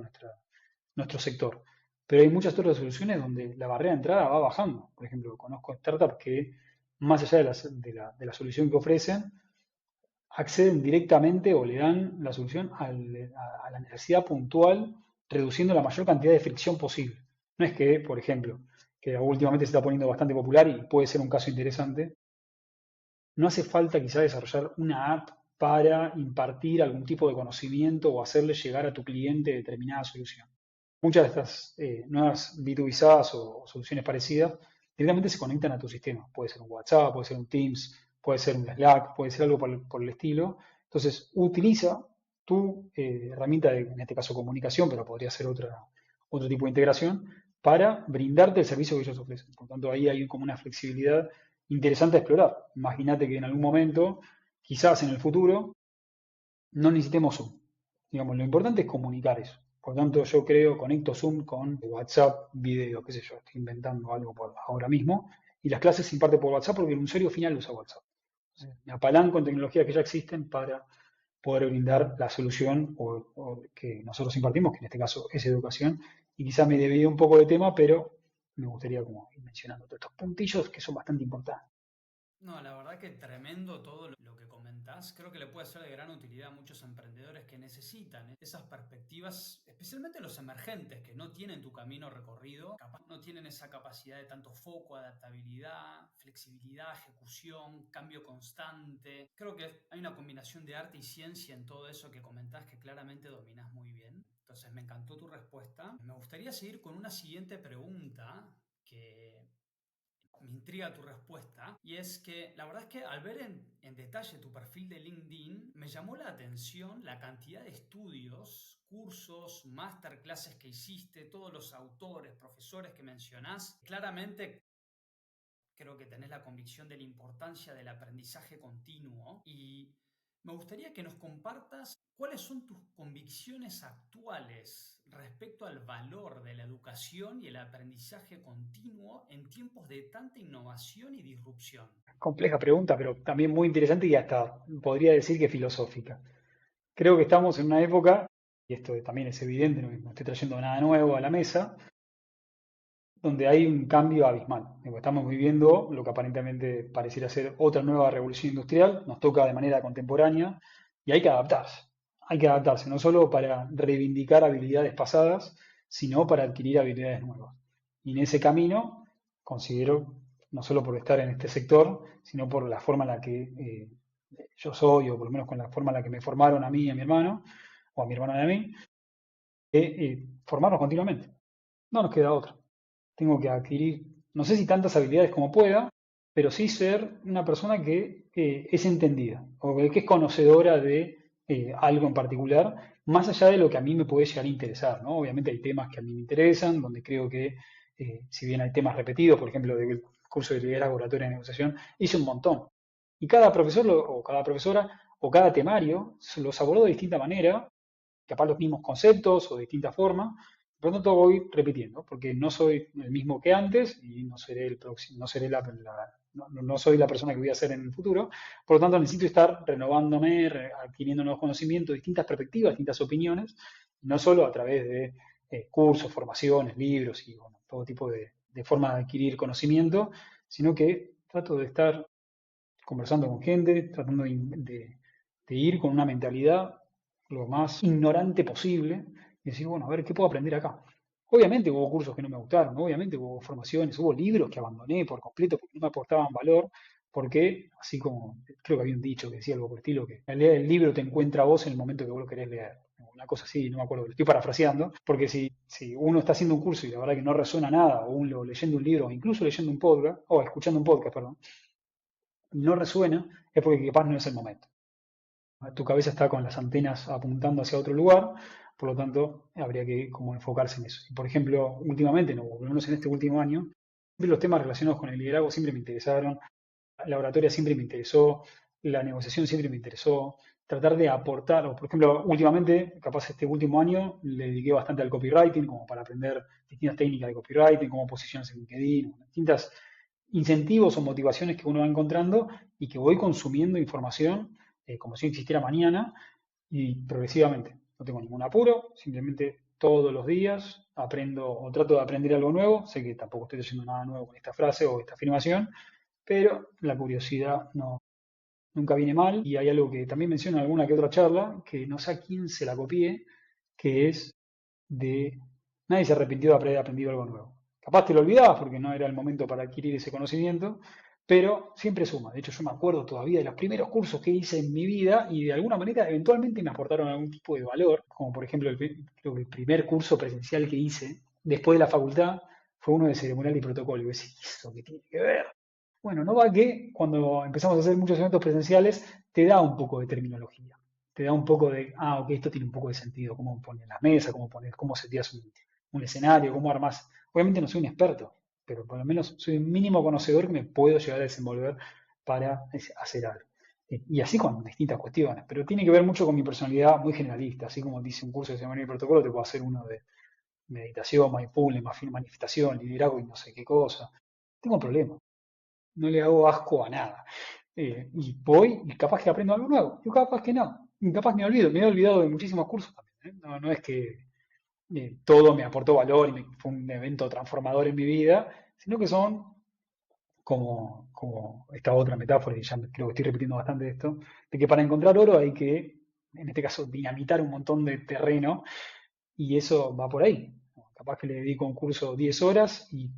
nuestro sector. Pero hay muchas otras soluciones donde la barrera de entrada va bajando. Por ejemplo, conozco startups que, más allá de la solución que ofrecen, acceden directamente o le dan la solución a la necesidad puntual, reduciendo la mayor cantidad de fricción posible. No es que, por ejemplo, que últimamente se está poniendo bastante popular y puede ser un caso interesante, no hace falta quizá desarrollar una app para impartir algún tipo de conocimiento o hacerle llegar a tu cliente determinada solución. Muchas de estas nuevas B2B SaaS o soluciones parecidas directamente se conectan a tu sistema. Puede ser un WhatsApp, puede ser un Teams, puede ser un Slack, puede ser algo por el estilo. Entonces, utiliza tu herramienta de, en este caso, comunicación, pero podría ser otro tipo de integración, para brindarte el servicio que ellos ofrecen. Por tanto, ahí hay como una flexibilidad interesante a explorar. Imagínate que en algún momento, quizás en el futuro, no necesitemos Zoom. Digamos, lo importante es comunicar eso. Por lo tanto, yo creo, conecto Zoom con WhatsApp, video, qué sé yo, estoy inventando algo por ahora mismo, y las clases se imparten por WhatsApp porque el usuario final usa WhatsApp. Entonces, me apalanco en tecnologías que ya existen para poder brindar la solución o que nosotros impartimos, que en este caso es educación, y quizás me desvíe un poco de tema, pero me gustaría como ir mencionando todos estos puntillos que son bastante importantes. No, la verdad que tremendo todo lo que comentás. Creo que le puede ser de gran utilidad a muchos emprendedores que necesitan esas perspectivas, especialmente los emergentes que no tienen tu camino recorrido, capaz no tienen esa capacidad de tanto foco, adaptabilidad, flexibilidad, ejecución, cambio constante. Creo que hay una combinación de arte y ciencia en todo eso que comentás que claramente dominás muy bien. Entonces me encantó tu respuesta. Me gustaría seguir con una siguiente pregunta que Me intriga tu respuesta y es que la verdad es que al ver en detalle tu perfil de LinkedIn me llamó la atención la cantidad de estudios, cursos, masterclasses que hiciste, todos los autores, profesores que mencionás. Claramente creo que tenés la convicción de la importancia del aprendizaje continuo y me gustaría que nos compartas cuáles son tus convicciones actuales respecto al valor de la educación y el aprendizaje continuo en tiempos de tanta innovación y disrupción. Compleja pregunta, pero también muy interesante y hasta podría decir que filosófica. Creo que estamos en una época, y esto también es evidente, no estoy trayendo nada nuevo a la mesa, donde hay un cambio abismal. Digo, estamos viviendo lo que aparentemente pareciera ser otra nueva revolución industrial, nos toca de manera contemporánea y hay que adaptarse. Hay que adaptarse, no solo para reivindicar habilidades pasadas, sino para adquirir habilidades nuevas. Y en ese camino, considero, no solo por estar en este sector, sino por la forma en la que yo soy, o por lo menos con la forma en la que me formaron a mí y a mi hermano, o a mi hermano y a mí, formarnos continuamente. No nos queda otra. Tengo que adquirir, no sé si tantas habilidades como pueda, pero sí ser una persona que es entendida o que es conocedora de algo en particular, más allá de lo que a mí me puede llegar a interesar, ¿no? Obviamente hay temas que a mí me interesan, donde creo que, si bien hay temas repetidos, por ejemplo, del curso de liderazgo, oratoria y negociación, hice un montón. Y cada profesor o cada profesora o cada temario los abordó de distinta manera, capaz los mismos conceptos o de distinta forma. Por lo tanto, voy repitiendo, porque no soy el mismo que antes y no seré el próximo, no seré no soy la persona que voy a ser en el futuro. Por lo tanto, necesito estar renovándome, adquiriendo nuevos conocimientos, distintas perspectivas, distintas opiniones, no solo a través de cursos, formaciones, libros y bueno, todo tipo de formas de adquirir conocimiento, sino que trato de estar conversando con gente, tratando de ir con una mentalidad lo más ignorante posible y decir, bueno, a ver, ¿qué puedo aprender acá? Obviamente hubo cursos que no me gustaron, obviamente hubo formaciones, hubo libros que abandoné por completo porque no me aportaban valor, porque, así como creo que había un dicho que decía algo por el estilo, que el libro te encuentra a vos en el momento que vos lo querés leer. Una cosa así, no me acuerdo, lo estoy parafraseando, porque si uno está haciendo un curso y la verdad que no resuena nada, o uno leyendo un libro, o incluso leyendo un podcast, o escuchando un podcast, perdón, no resuena, es porque capaz no es el momento. Tu cabeza está con las antenas apuntando hacia otro lugar, por lo tanto, habría que como enfocarse en eso. Y por ejemplo, últimamente, no, por lo menos en este último año, los temas relacionados con el liderazgo siempre me interesaron, la oratoria siempre me interesó, la negociación siempre me interesó, tratar de aportar, o por ejemplo, últimamente, capaz este último año, le dediqué bastante al copywriting, como para aprender distintas técnicas de copywriting, cómo posicionarse en LinkedIn, distintas incentivos o motivaciones que uno va encontrando y que voy consumiendo información como si no existiera mañana y progresivamente. No tengo ningún apuro, simplemente todos los días aprendo o trato de aprender algo nuevo. Sé que tampoco estoy haciendo nada nuevo con esta frase o esta afirmación, pero la curiosidad no, nunca viene mal. Y hay algo que también menciono en alguna que otra charla, que no sé a quién se la copié, que es de nadie se arrepintió de haber aprendido algo nuevo. Capaz te lo olvidabas porque no era el momento para adquirir ese conocimiento, pero siempre suma. De hecho, yo me acuerdo todavía de los primeros cursos que hice en mi vida y de alguna manera eventualmente me aportaron algún tipo de valor, como por ejemplo creo que el primer curso presencial que hice después de la facultad fue uno de ceremonial y protocolo. Y yo decía, ¿eso qué tiene que ver? Bueno, no va que cuando empezamos a hacer muchos eventos presenciales te da un poco de terminología, te da un poco de, ok, esto tiene un poco de sentido, cómo pones las mesas, cómo seteas un escenario, cómo armás. Obviamente no soy un experto, pero por lo menos soy un mínimo conocedor que me puedo llegar a desenvolver para hacer algo. Y así con distintas cuestiones, pero tiene que ver mucho con mi personalidad muy generalista, así como dice un curso de ceremonia y protocolo, te puedo hacer uno de meditación, mindfulness, manifestación, liderazgo y no sé qué cosa. Tengo problemas, no le hago asco a nada. Y voy y capaz que aprendo algo nuevo, y capaz que no, y capaz me he olvidado de muchísimos cursos también. ¿Eh? No, no es que todo me aportó valor y fue un evento transformador en mi vida, sino que son como esta otra metáfora, y ya creo que estoy repitiendo bastante esto, de que para encontrar oro hay que, en este caso, dinamitar un montón de terreno, y eso va por ahí. Capaz que le dedico un curso 10 horas y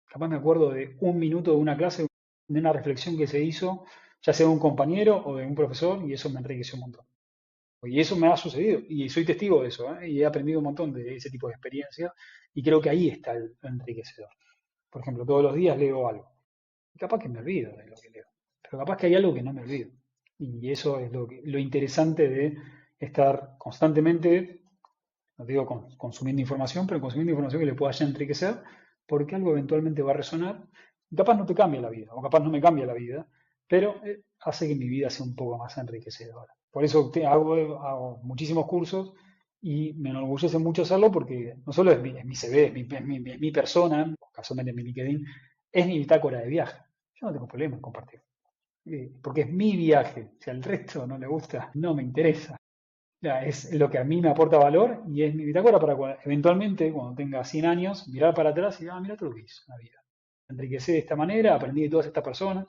capaz me acuerdo de un minuto de una clase, de una reflexión que se hizo, ya sea de un compañero o de un profesor, y eso me enriqueció un montón. Y eso me ha sucedido, y soy testigo de eso, ¿eh? Y he aprendido un montón de ese tipo de experiencias, y creo que ahí está el enriquecedor. Por ejemplo, todos los días leo algo. Capaz que me olvido de lo que leo, pero capaz que hay algo que no me olvido. Y eso es lo interesante de estar constantemente, no digo consumiendo información, pero consumiendo información que le pueda enriquecer, porque algo eventualmente va a resonar. Y capaz no te cambia la vida, o capaz no me cambia la vida, pero hace que mi vida sea un poco más enriquecedora. Por eso hago muchísimos cursos y me enorgullece mucho hacerlo porque no solo es mi CV, es mi persona, casualmente mi LinkedIn, es mi bitácora de viaje. Yo no tengo problema en compartir, porque es mi viaje. Si al resto no le gusta, no me interesa. Ya, es lo que a mí me aporta valor y es mi bitácora para eventualmente, cuando tenga 100 años, mirar para atrás y mira todo lo que hizo en la vida. Enriquecí de esta manera, aprendí de todas estas personas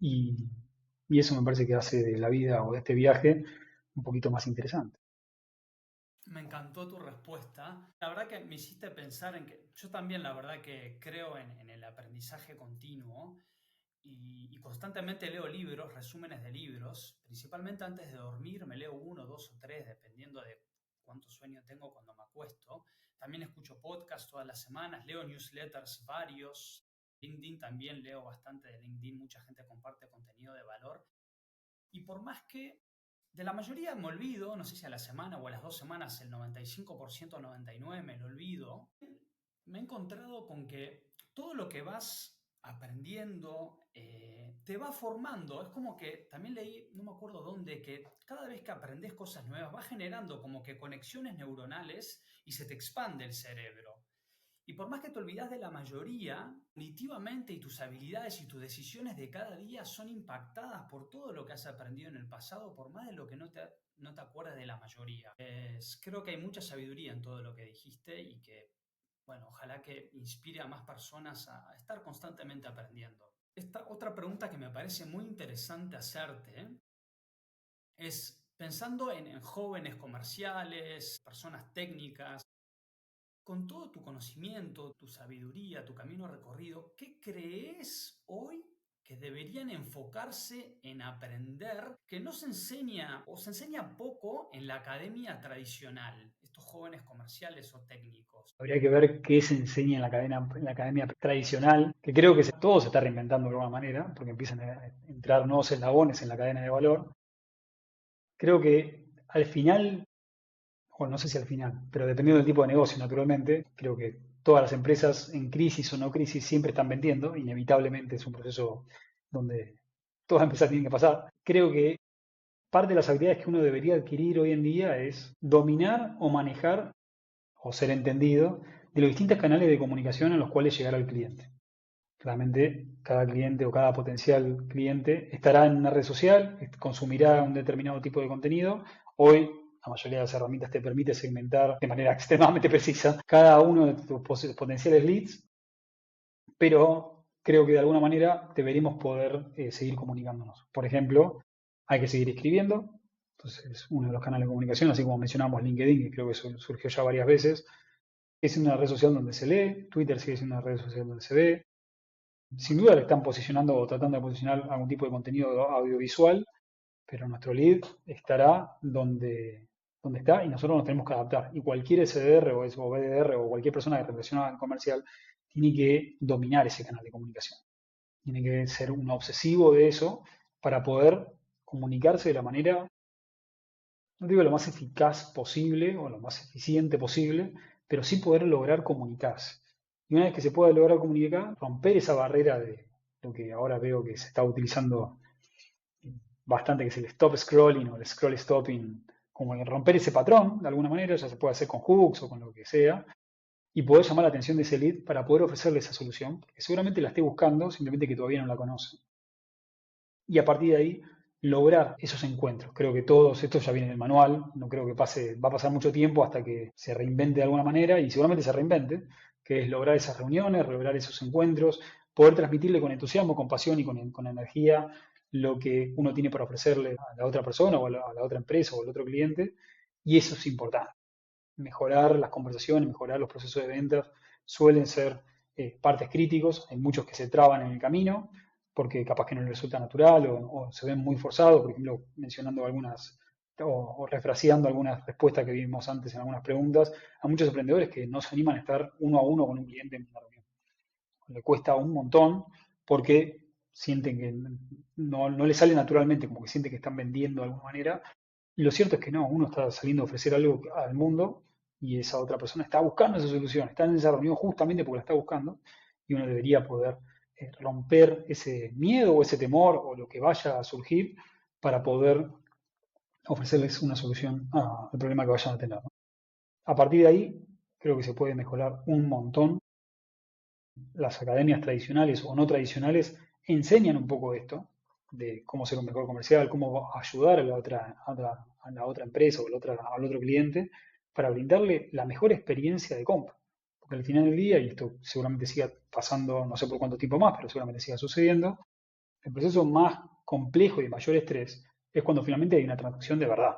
y, y eso me parece que hace de la vida o de este viaje un poquito más interesante. Me encantó tu respuesta. La verdad que me hiciste pensar en que yo también, la verdad que creo en el aprendizaje continuo y constantemente leo libros, resúmenes de libros. Principalmente antes de dormir me leo uno, dos o tres, dependiendo de cuánto sueño tengo cuando me acuesto. También escucho podcasts todas las semanas, leo newsletters varios. LinkedIn también leo bastante de LinkedIn, mucha gente comparte contenido de valor. Y por más que de la mayoría me olvido, no sé si a la semana o a las 2 semanas, el 95% o 99% me lo olvido, me he encontrado con que todo lo que vas aprendiendo te va formando. Es como que también leí, no me acuerdo dónde, que cada vez que aprendes cosas nuevas va generando como que conexiones neuronales y se te expande el cerebro. Y por más que te olvidas de la mayoría, cognitivamente y tus habilidades y tus decisiones de cada día son impactadas por todo lo que has aprendido en el pasado, por más de lo que no te acuerdas de la mayoría. Creo que hay mucha sabiduría en todo lo que dijiste y que, bueno, ojalá que inspire a más personas a estar constantemente aprendiendo. Esta otra pregunta que me parece muy interesante hacerte es, pensando en jóvenes comerciales, personas técnicas, con todo tu conocimiento, tu sabiduría, tu camino recorrido, ¿qué crees hoy que deberían enfocarse en aprender que no se enseña o se enseña poco en la academia tradicional, estos jóvenes comerciales o técnicos? Habría que ver qué se enseña en la academia tradicional, que creo que todo se está reinventando de alguna manera, porque empiezan a entrar nuevos eslabones en la cadena de valor. Creo que al final, bueno, no sé si al final, pero dependiendo del tipo de negocio, naturalmente, creo que todas las empresas en crisis o no crisis siempre están vendiendo, inevitablemente es un proceso donde todas las empresas tienen que pasar. Creo que parte de las habilidades que uno debería adquirir hoy en día es dominar o manejar o ser entendido de los distintos canales de comunicación en los cuales llegar al cliente. Claramente, cada cliente o cada potencial cliente estará en una red social, consumirá un determinado tipo de contenido. Hoy, la mayoría de las herramientas te permite segmentar de manera extremadamente precisa cada uno de tus potenciales leads, pero creo que de alguna manera deberíamos poder seguir comunicándonos. Por ejemplo, hay que seguir escribiendo, entonces es uno de los canales de comunicación, así como mencionamos LinkedIn, que creo que surgió ya varias veces. Es una red social donde se lee, Twitter sigue siendo una red social donde se ve, sin duda le están posicionando o tratando de posicionar algún tipo de contenido audiovisual, pero nuestro lead estará donde está y nosotros nos tenemos que adaptar. Y cualquier SDR o BDR o cualquier persona que relaciona al comercial tiene que dominar ese canal de comunicación. Tiene que ser un obsesivo de eso para poder comunicarse de la manera, no digo lo más eficaz posible o lo más eficiente posible, pero sí poder lograr comunicarse. Y una vez que se pueda lograr comunicar, romper esa barrera de lo que ahora veo que se está utilizando bastante, que es el stop scrolling o el scroll stopping, como el romper ese patrón de alguna manera, ya se puede hacer con hooks o con lo que sea, y poder llamar la atención de ese lead para poder ofrecerle esa solución, que seguramente la esté buscando, simplemente que todavía no la conoce. Y a partir de ahí lograr esos encuentros. Creo que todos, esto ya viene en el manual, no creo que va a pasar mucho tiempo hasta que se reinvente de alguna manera, y seguramente se reinvente, que es lograr esas reuniones, lograr esos encuentros, poder transmitirle con entusiasmo, con pasión y con energía lo que uno tiene para ofrecerle a la otra persona o a la otra empresa o al otro cliente, y eso es importante. Mejorar las conversaciones, mejorar los procesos de ventas suelen ser partes críticos, hay muchos que se traban en el camino, porque capaz que no les resulta natural o se ven muy forzados, por ejemplo, mencionando algunas o refraseando algunas respuestas que vimos antes en algunas preguntas, a muchos emprendedores que no se animan a estar uno a uno con un cliente en una reunión. Le cuesta un montón porque sienten que no les sale naturalmente, como que sienten que están vendiendo de alguna manera. Y lo cierto es que no, uno está saliendo a ofrecer algo al mundo y esa otra persona está buscando esa solución, está en esa reunión justamente porque la está buscando y uno debería poder romper ese miedo o ese temor o lo que vaya a surgir para poder ofrecerles una solución al problema que vayan a tener, ¿no? A partir de ahí, creo que se puede mejorar un montón. Las academias tradicionales o no tradicionales enseñan un poco esto, de cómo ser un mejor comercial, cómo ayudar a la otra empresa o al otro cliente para brindarle la mejor experiencia de compra. Porque al final del día, y esto seguramente siga pasando, no sé por cuánto tiempo más, pero seguramente siga sucediendo, el proceso más complejo y de mayor estrés es cuando finalmente hay una transacción de verdad,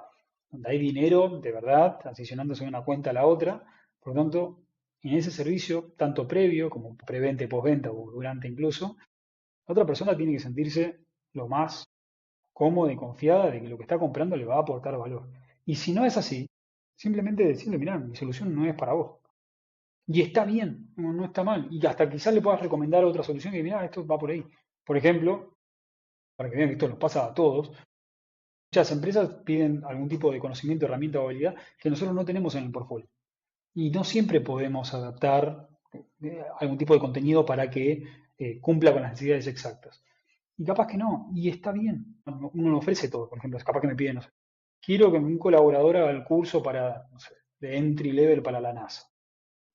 donde hay dinero de verdad transicionándose de una cuenta a la otra. Por lo tanto, en ese servicio, tanto previo como preventa y postventa o durante incluso, la otra persona tiene que sentirse lo más cómoda y confiada de que lo que está comprando le va a aportar valor. Y si no es así, simplemente decirle, mirá, mi solución no es para vos. Y está bien, no está mal. Y hasta quizás le puedas recomendar otra solución que, mirá, esto va por ahí. Por ejemplo, para que vean que esto nos pasa a todos, muchas empresas piden algún tipo de conocimiento, herramienta o habilidad que nosotros no tenemos en el portfolio. Y no siempre podemos adaptar algún tipo de contenido para que cumpla con las necesidades exactas. Y capaz que no, y está bien. Uno no ofrece todo, por ejemplo, es capaz que me piden, no sé, quiero que un colaborador haga el curso para, no sé, de entry level para la NASA.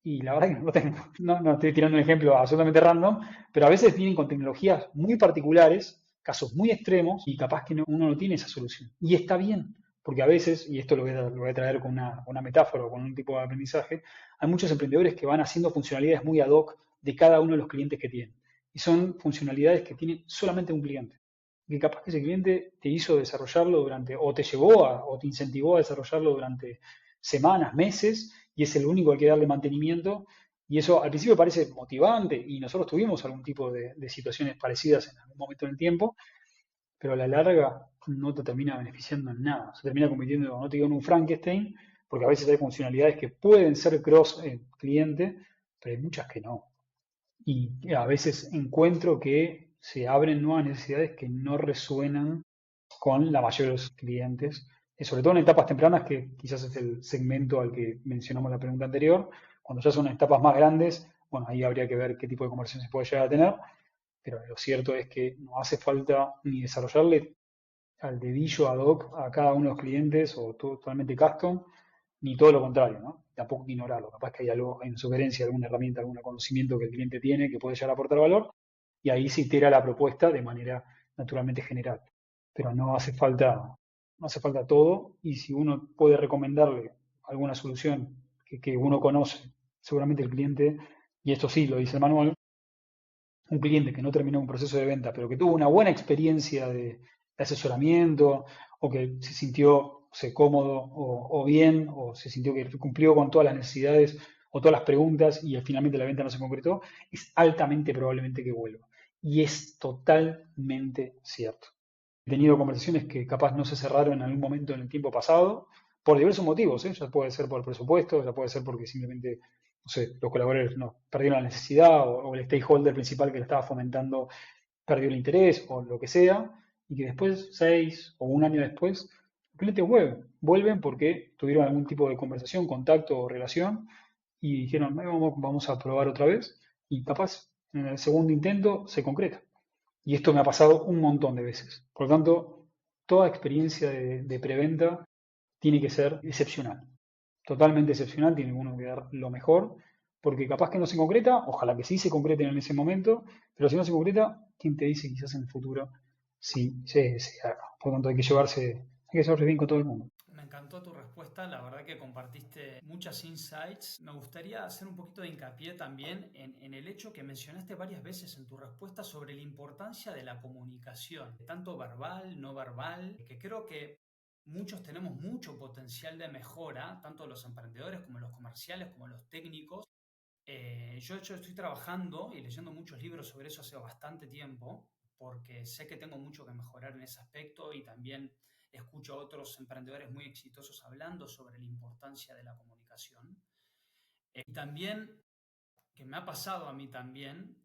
Y la verdad que no tengo, no estoy tirando un ejemplo absolutamente random, pero a veces vienen con tecnologías muy particulares, casos muy extremos, y capaz que uno no tiene esa solución. Y está bien, porque a veces, y esto lo voy a traer con una metáfora o con un tipo de aprendizaje, hay muchos emprendedores que van haciendo funcionalidades muy ad hoc de cada uno de los clientes que tienen. Y son funcionalidades que tiene solamente un cliente. Que capaz que ese cliente te hizo desarrollarlo durante, o te llevó o te incentivó a desarrollarlo durante semanas, meses, y es el único al que darle mantenimiento. Y eso al principio parece motivante, y nosotros tuvimos algún tipo de situaciones parecidas en algún momento en el tiempo, pero a la larga no te termina beneficiando en nada. Se termina convirtiendo, no te digo en un Frankenstein, porque a veces hay funcionalidades que pueden ser cross cliente, pero hay muchas que no. Y a veces encuentro que se abren nuevas necesidades que no resuenan con la mayoría de los clientes, sobre todo en etapas tempranas, que quizás es el segmento al que mencionamos en la pregunta anterior. Cuando ya son etapas más grandes, bueno, ahí habría que ver qué tipo de conversión se puede llegar a tener, pero lo cierto es que no hace falta ni desarrollarle al dedillo ad hoc a cada uno de los clientes o totalmente custom, ni todo lo contrario, ¿no? Tampoco ignorarlo. Capaz que hay algo, hay una sugerencia, alguna herramienta, algún conocimiento que el cliente tiene que puede llegar a aportar valor, y ahí se itera la propuesta de manera naturalmente general. Pero no hace falta todo, y si uno puede recomendarle alguna solución que uno conoce, seguramente el cliente, y esto sí lo dice el manual, un cliente que no terminó un proceso de venta, pero que tuvo una buena experiencia de asesoramiento o que se sintió, o sea, cómodo o bien, o se sintió que cumplió con todas las necesidades o todas las preguntas y finalmente la venta no se concretó, es altamente probablemente que vuelva. Y es totalmente cierto. He tenido conversaciones que capaz no se cerraron en algún momento en el tiempo pasado, por diversos motivos, ¿eh? Ya puede ser por el presupuesto, ya puede ser porque simplemente, no sé, los colaboradores no, perdieron la necesidad o el stakeholder principal que lo estaba fomentando perdió el interés o lo que sea, y que después, 6 o un año después, los clientes vuelven porque tuvieron algún tipo de conversación, contacto o relación y dijeron, vamos a probar otra vez, y capaz en el segundo intento se concreta. Y esto me ha pasado un montón de veces. Por lo tanto, toda experiencia de preventa tiene que ser excepcional. Totalmente excepcional, tiene uno que dar lo mejor, porque capaz que no se concreta, ojalá que sí se concreten en ese momento, pero si no se concreta, ¿quién te dice quizás en el futuro sí se haga? Por lo tanto, hay que llevarse bien con todo el mundo. Me encantó tu respuesta, la verdad que compartiste muchas insights. Me gustaría hacer un poquito de hincapié también en el hecho que mencionaste varias veces en tu respuesta sobre la importancia de la comunicación, tanto verbal, no verbal, que creo que muchos tenemos mucho potencial de mejora, tanto los emprendedores como los comerciales, como los técnicos. Yo estoy trabajando y leyendo muchos libros sobre eso hace bastante tiempo, porque sé que tengo mucho que mejorar en ese aspecto y también escucho a otros emprendedores muy exitosos hablando sobre la importancia de la comunicación. Y también, que me ha pasado a mí también,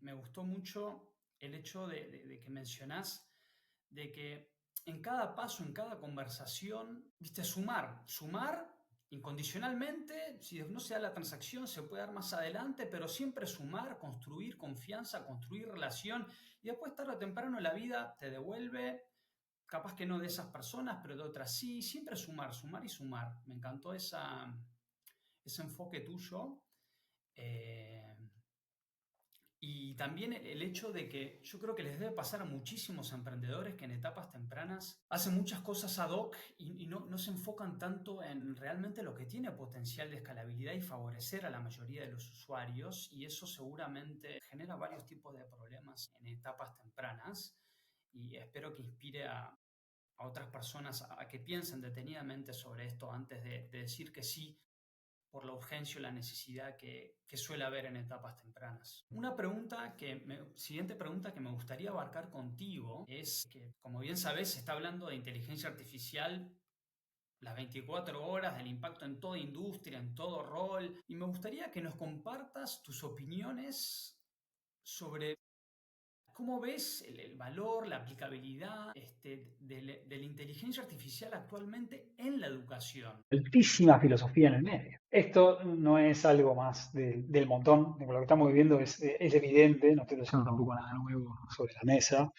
me gustó mucho el hecho de que mencionás de que en cada paso, en cada conversación, viste, sumar incondicionalmente, si no se da la transacción, se puede dar más adelante, pero siempre sumar, construir confianza, construir relación, y después tarde o temprano la vida te devuelve, capaz que no de esas personas, pero de otras sí, siempre sumar y sumar. Me encantó ese enfoque tuyo. Eh, y también el hecho de que yo creo que les debe pasar a muchísimos emprendedores que en etapas tempranas hacen muchas cosas ad hoc y no se enfocan tanto en realmente lo que tiene potencial de escalabilidad y favorecer a la mayoría de los usuarios, y eso seguramente genera varios tipos de problemas en etapas tempranas, y espero que inspire a otras personas a que piensen detenidamente sobre esto antes de decir que sí por la urgencia o la necesidad que suele haber en etapas tempranas. Siguiente pregunta que me gustaría abarcar contigo es que, como bien sabes, se está hablando de inteligencia artificial las 24 horas, del impacto en toda industria, en todo rol, y me gustaría que nos compartas tus opiniones sobre ¿cómo ves el valor, la aplicabilidad de la inteligencia artificial actualmente en la educación? Altísima filosofía en el medio. Esto no es algo más del montón, de lo que estamos viviendo es evidente, no estoy trayendo tampoco nada nuevo sobre la mesa.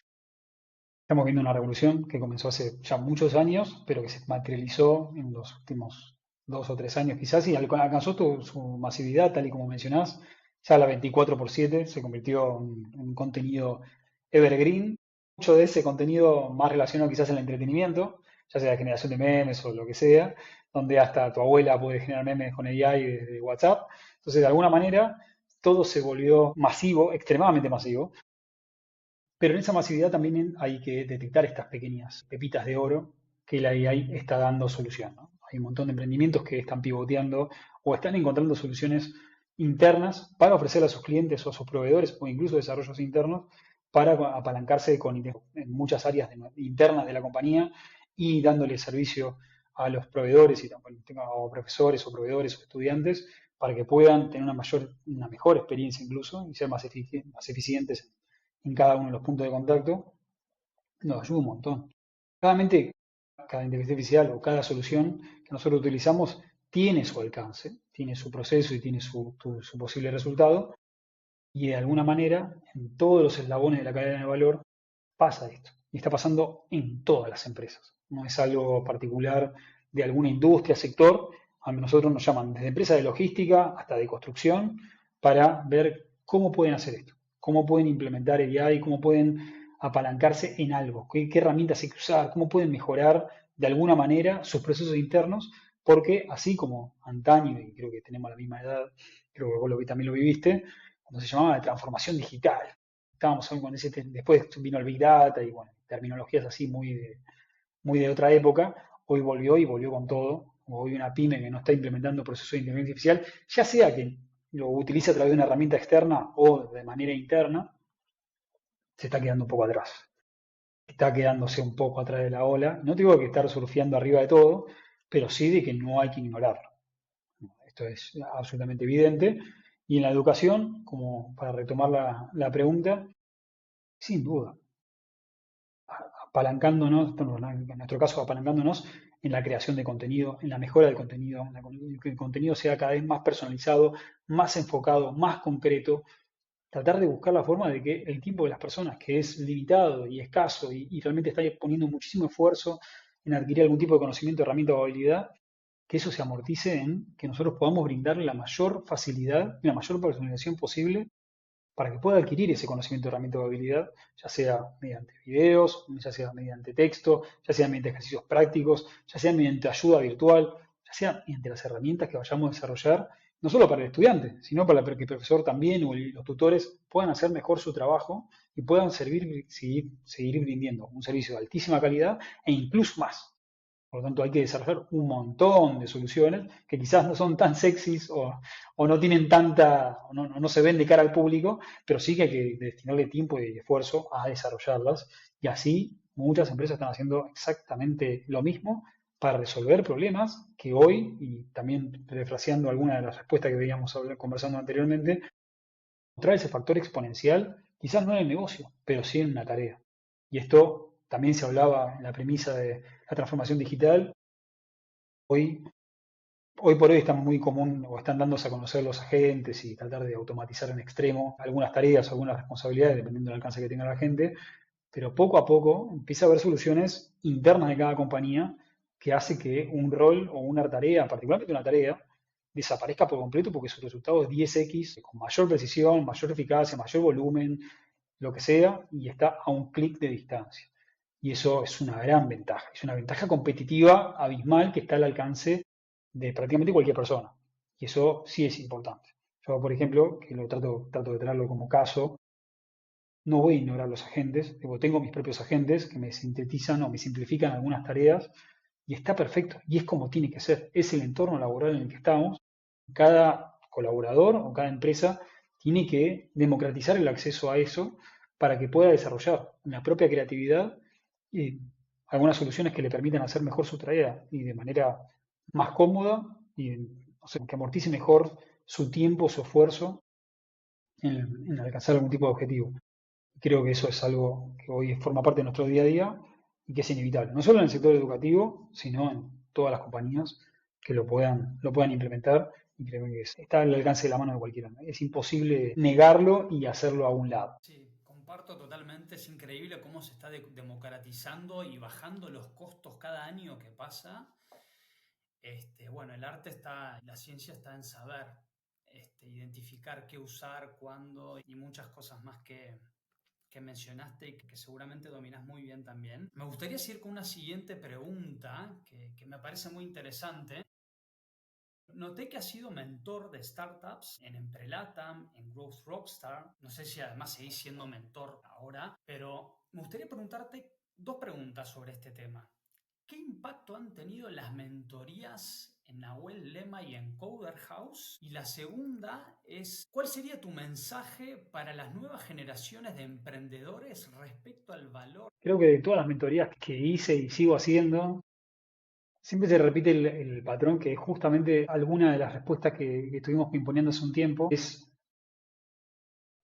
Estamos viendo una revolución que comenzó hace ya muchos años, pero que se materializó en los últimos 2 o 3 años quizás y alcanzó su masividad, tal y como mencionás. Ya la 24/7 se convirtió en un contenido evergreen. Mucho de ese contenido más relacionado quizás al entretenimiento, ya sea generación de memes o lo que sea, donde hasta tu abuela puede generar memes con AI desde WhatsApp. Entonces, de alguna manera, todo se volvió masivo, extremadamente masivo, pero en esa masividad también hay que detectar estas pequeñas pepitas de oro que la AI está dando solución, ¿no? Hay un montón de emprendimientos que están pivoteando o están encontrando soluciones internas para ofrecer a sus clientes o a sus proveedores o incluso desarrollos internos para apalancarse en muchas áreas internas de la compañía y dándole servicio a los proveedores y o profesores o proveedores o estudiantes para que puedan tener una mejor experiencia incluso y ser más eficientes en cada uno de los puntos de contacto, nos ayuda un montón. Claramente, cada inteligencia artificial o cada solución que nosotros utilizamos tiene su alcance, tiene su proceso y tiene su posible resultado, y de alguna manera, en todos los eslabones de la cadena de valor pasa esto. Y está pasando en todas las empresas. No es algo particular de alguna industria, sector. A nosotros nos llaman desde empresas de logística hasta de construcción para ver cómo pueden hacer esto, cómo pueden implementar AI, cómo pueden apalancarse en algo, qué herramientas hay que usar, cómo pueden mejorar de alguna manera sus procesos internos, porque así como antaño, y creo que tenemos la misma edad, creo que vos también lo viviste, cuando se llamaba la transformación digital, estábamos con después vino el Big Data y bueno, terminologías así muy de otra época, hoy volvió y volvió con todo. Hoy una pyme que no está implementando procesos de inteligencia artificial, ya sea que lo utilice a través de una herramienta externa o de manera interna, se está quedando un poco atrás. Está quedándose un poco atrás de la ola. No digo que estar surfeando arriba de todo, pero sí de que no hay que ignorarlo. Esto es absolutamente evidente. Y en la educación, como para retomar la pregunta, sin duda, apalancándonos, en nuestro caso apalancándonos en la creación de contenido, en la mejora del contenido, en que el contenido sea cada vez más personalizado, más enfocado, más concreto, tratar de buscar la forma de que el tiempo de las personas, que es limitado y escaso y realmente está poniendo muchísimo esfuerzo en adquirir algún tipo de conocimiento, herramienta o habilidad, que eso se amortice en que nosotros podamos brindarle la mayor facilidad y la mayor personalización posible para que pueda adquirir ese conocimiento, herramienta o habilidad, ya sea mediante videos, ya sea mediante texto, ya sea mediante ejercicios prácticos, ya sea mediante ayuda virtual, ya sea mediante las herramientas que vayamos a desarrollar, no solo para el estudiante, sino para que el profesor también o los tutores puedan hacer mejor su trabajo y puedan seguir rindiendo un servicio de altísima calidad e incluso más. Por lo tanto, hay que desarrollar un montón de soluciones que quizás no son tan sexys o no tienen no se ven de cara al público, pero sí que hay que destinarle tiempo y esfuerzo a desarrollarlas. Y así muchas empresas están haciendo exactamente lo mismo para resolver problemas que hoy, y también refraseando alguna de las respuestas que veníamos conversando anteriormente, Trae ese factor exponencial, quizás no en el negocio, pero sí en una tarea. Y esto también se hablaba en la premisa de la transformación digital. Hoy, hoy por hoy está muy común o están dándose a conocer los agentes y tratar de automatizar en extremo algunas tareas, algunas responsabilidades, dependiendo del alcance que tenga la gente, pero poco a poco empieza a haber soluciones internas de cada compañía que hace que un rol o una tarea, particularmente una tarea, desaparezca por completo porque su resultado es 10x, con mayor precisión, mayor eficacia, mayor volumen, lo que sea, y está a un clic de distancia. Y eso es una gran ventaja, es una ventaja competitiva abismal que está al alcance de prácticamente cualquier persona. Y eso sí es importante. Yo, por ejemplo, que lo trato de traerlo como caso, no voy a ignorar los agentes, tengo mis propios agentes que me sintetizan o me simplifican algunas tareas y está perfecto. Y es como tiene que ser. Es el entorno laboral en el que estamos. Cada colaborador o cada empresa tiene que democratizar el acceso a eso para que pueda desarrollar una propia creatividad y algunas soluciones que le permitan hacer mejor su tarea y de manera más cómoda y que amortice mejor su tiempo, su esfuerzo en alcanzar algún tipo de objetivo. Creo que eso es algo que hoy forma parte de nuestro día a día y que es inevitable, no solo en el sector educativo, sino en todas las compañías que lo puedan implementar y creo que está al alcance de la mano de cualquiera. Es imposible negarlo y hacerlo a un lado. Sí, comparto totalmente. Es increíble cómo se está democratizando y bajando los costos cada año que pasa. Bueno, el arte está, la ciencia está en saber, identificar qué usar, cuándo y muchas cosas más que mencionaste y que seguramente dominas muy bien también. Me gustaría seguir con una siguiente pregunta que me parece muy interesante. Noté que has sido mentor de startups en Emprelatam, en Growth Rockstar. No sé si además seguís siendo mentor ahora, pero me gustaría preguntarte dos preguntas sobre este tema. ¿Qué impacto han tenido las mentorías en Nahuel Lema y en Coder House? Y la segunda es, ¿cuál sería tu mensaje para las nuevas generaciones de emprendedores respecto al valor? Creo que de todas las mentorías que hice y sigo haciendo, siempre se repite el patrón que justamente alguna de las respuestas que estuvimos imponiendo hace un tiempo es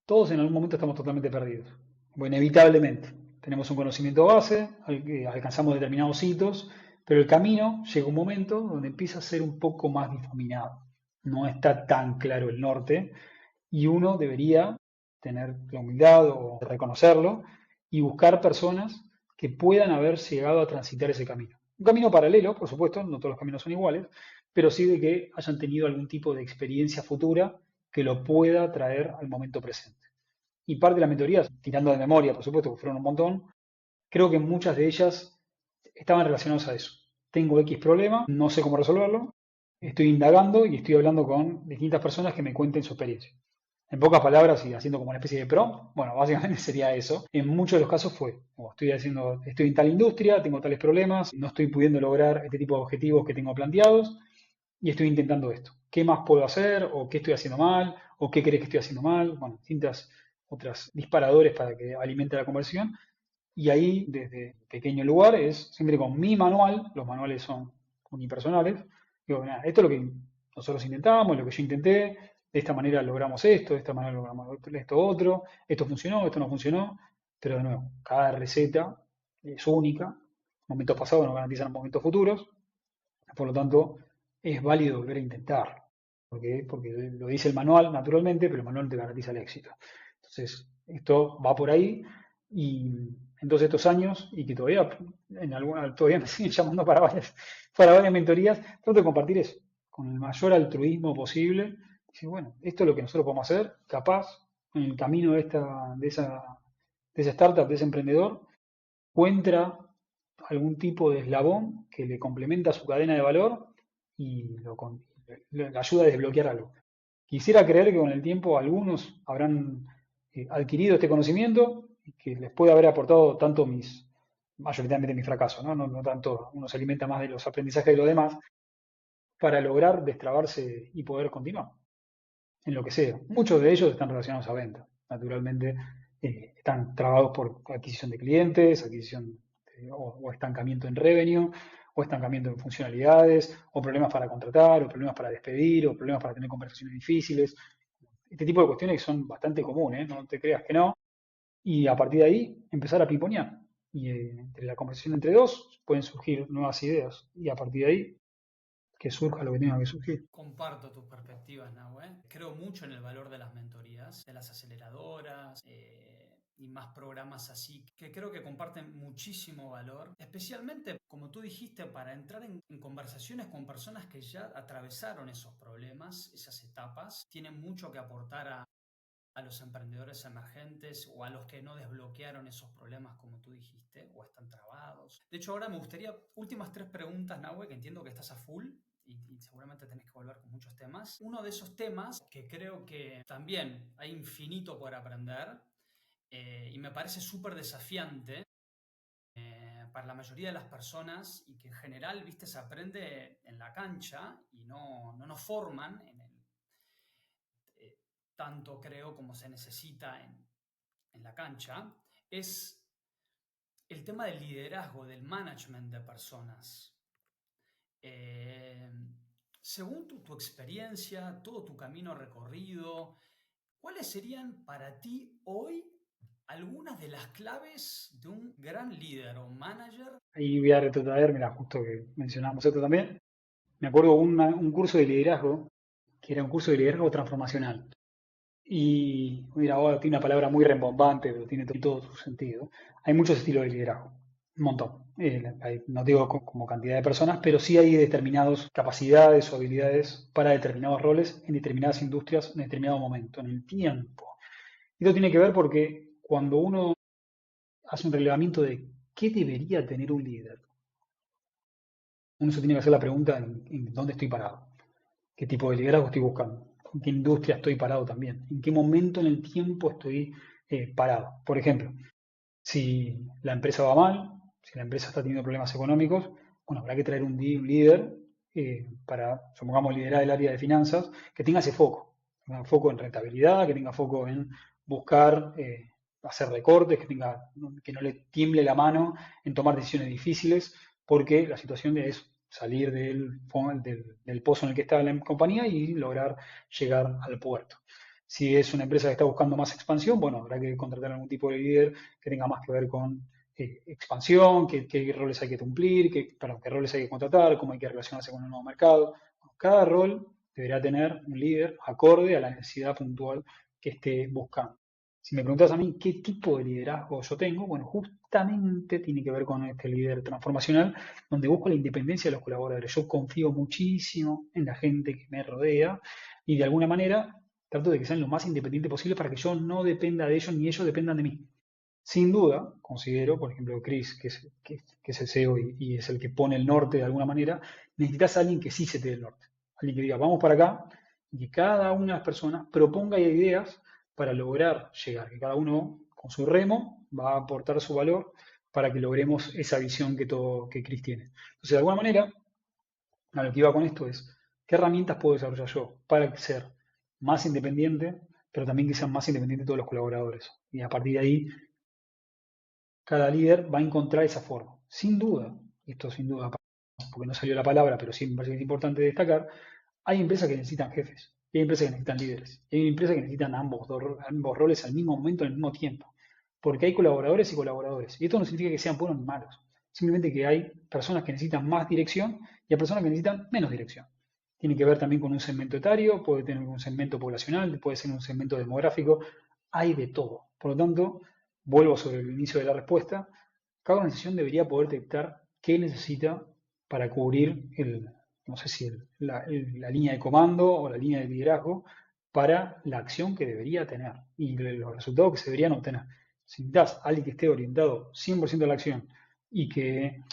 todos en algún momento estamos totalmente perdidos. Bueno, inevitablemente. Tenemos un conocimiento base, alcanzamos determinados hitos, pero el camino llega un momento donde empieza a ser un poco más difuminado. No está tan claro el norte y uno debería tener la humildad o reconocerlo y buscar personas que puedan haber llegado a transitar ese camino. Un camino paralelo, por supuesto, no todos los caminos son iguales, pero sí de que hayan tenido algún tipo de experiencia futura que lo pueda traer al momento presente. Y parte de las mentorías, tirando de memoria, por supuesto, que fueron un montón, creo que muchas de ellas estaban relacionadas a eso. Tengo X problema, no sé cómo resolverlo, estoy indagando y estoy hablando con distintas personas que me cuenten su experiencia. En pocas palabras y haciendo como una especie de prompt, bueno, básicamente sería eso. En muchos de los casos fue, estoy en tal industria, tengo tales problemas, no estoy pudiendo lograr este tipo de objetivos que tengo planteados y estoy intentando esto. ¿Qué más puedo hacer? ¿O qué estoy haciendo mal? ¿O qué crees que estoy haciendo mal? Bueno, distintas otras disparadores para que alimente la conversión. Y ahí, desde pequeño lugar, es siempre con mi manual, los manuales son unipersonales, digo, nada, esto es lo que nosotros intentamos, lo que yo intenté, de esta manera logramos esto, de esta manera logramos esto otro, esto funcionó, esto no funcionó, pero de nuevo, cada receta es única, momentos pasados no garantizan momentos futuros, por lo tanto, es válido volver a intentarlo. Porque lo dice el manual, naturalmente, pero el manual no te garantiza el éxito. Entonces, esto va por ahí y en todos estos años, y que todavía me siguen llamando para varias mentorías, trato de compartir eso, con el mayor altruismo posible. Decir, bueno, esto es lo que nosotros podemos hacer, capaz, en el camino de esa startup, de ese emprendedor, encuentra algún tipo de eslabón que le complementa su cadena de valor y le ayuda a desbloquear algo. Quisiera creer que con el tiempo algunos habrán adquirido este conocimiento y que les puede haber aportado tanto mayoritariamente mi fracaso, ¿no? No tanto, uno se alimenta más de los aprendizajes de los demás para lograr destrabarse y poder continuar en lo que sea. Muchos de ellos están relacionados a venta, naturalmente están trabados por adquisición de clientes, o estancamiento en revenue, o estancamiento en funcionalidades, o problemas para contratar, o problemas para despedir, o problemas para tener conversaciones difíciles. este tipo de cuestiones que son bastante comunes, no te creas que no, y a partir de ahí empezar a piponear. Y entre la conversación entre dos pueden surgir nuevas ideas, y a partir de ahí que surja lo que tenga que surgir. Comparto tus perspectivas, Nahue. Creo mucho en el valor de las mentorías, de las aceleradoras y más programas así, que creo que comparten muchísimo valor, especialmente, como tú dijiste, para entrar en conversaciones con personas que ya atravesaron esos problemas, esas etapas, tienen mucho que aportar a los emprendedores emergentes o a los que no desbloquearon esos problemas, como tú dijiste, o están trabados. De hecho, ahora me gustaría, últimas tres preguntas, Nahue, que entiendo que estás a full y seguramente tenés que volver con muchos temas. Uno de esos temas que creo que también hay infinito por aprender y me parece súper desafiante para la mayoría de las personas y que en general, viste, se aprende en la cancha y no nos forman eh, tanto creo como se necesita en la cancha, es el tema del liderazgo, del management de personas. Eh, Según tu experiencia, todo tu camino recorrido, ¿cuáles serían para ti hoy algunas de las claves de un gran líder o manager? Ahí voy a retrotraer, mira, justo que mencionamos esto también. Me acuerdo un curso de liderazgo, que era un curso de liderazgo transformacional. Y mira, ahora tiene una palabra muy rembombante, pero tiene todo su sentido. Hay muchos estilos de liderazgo, un montón. No digo como cantidad de personas, pero sí hay determinadas capacidades o habilidades para determinados roles en determinadas industrias en determinado momento, en el tiempo. Y esto tiene que ver porque cuando uno hace un relevamiento de qué debería tener un líder, uno se tiene que hacer la pregunta en dónde estoy parado, qué tipo de liderazgo estoy buscando, en qué industria estoy parado también, en qué momento en el tiempo estoy parado. Por ejemplo, si la empresa va mal, si la empresa está teniendo problemas económicos, bueno, habrá que traer un líder para, supongamos, liderar el área de finanzas, que tenga foco en rentabilidad, que tenga foco en buscar hacer recortes, que no le tiemble la mano en tomar decisiones difíciles, porque la situación es salir del pozo en el que está la compañía y lograr llegar al puerto. Si es una empresa que está buscando más expansión, bueno, habrá que contratar algún tipo de líder que tenga más que ver con expansión, qué roles hay que cumplir, qué roles hay que contratar, cómo hay que relacionarse con el nuevo mercado. Bueno, cada rol deberá tener un líder acorde a la necesidad puntual que esté buscando. Si me preguntas a mí qué tipo de liderazgo yo tengo, bueno, justamente tiene que ver con este líder transformacional, donde busco la independencia de los colaboradores. Yo confío muchísimo en la gente que me rodea y de alguna manera trato de que sean lo más independiente posible para que yo no dependa de ellos ni ellos dependan de mí. Sin duda, considero, por ejemplo, Chris, que es el CEO y es el que pone el norte de alguna manera, necesitas a alguien que sí se te dé el norte. Alguien que diga, vamos para acá, y que cada una de las personas proponga ideas para lograr llegar, que cada uno con su remo va a aportar su valor para que logremos esa visión que Chris tiene. Entonces, de alguna manera, a lo que iba con esto es, ¿qué herramientas puedo desarrollar yo para ser más independiente, pero también que sean más independientes todos los colaboradores? Y a partir de ahí cada líder va a encontrar esa forma. Sin duda, esto sin duda, porque no salió la palabra, pero sí me parece que es importante destacar, hay empresas que necesitan jefes, y hay empresas que necesitan líderes, y hay empresas que necesitan ambos roles al mismo momento, en el mismo tiempo, porque hay colaboradores y colaboradores. Y esto no significa que sean buenos ni malos, simplemente que hay personas que necesitan más dirección y hay personas que necesitan menos dirección. Tiene que ver también con un segmento etario, puede tener un segmento poblacional, puede ser un segmento demográfico, hay de todo. Por lo tanto, vuelvo sobre el inicio de la respuesta, cada organización debería poder detectar qué necesita para cubrir no sé si la línea de comando o la línea de liderazgo para la acción que debería tener y los resultados que se deberían obtener. Si necesitas a alguien que esté orientado 100% a la acción y que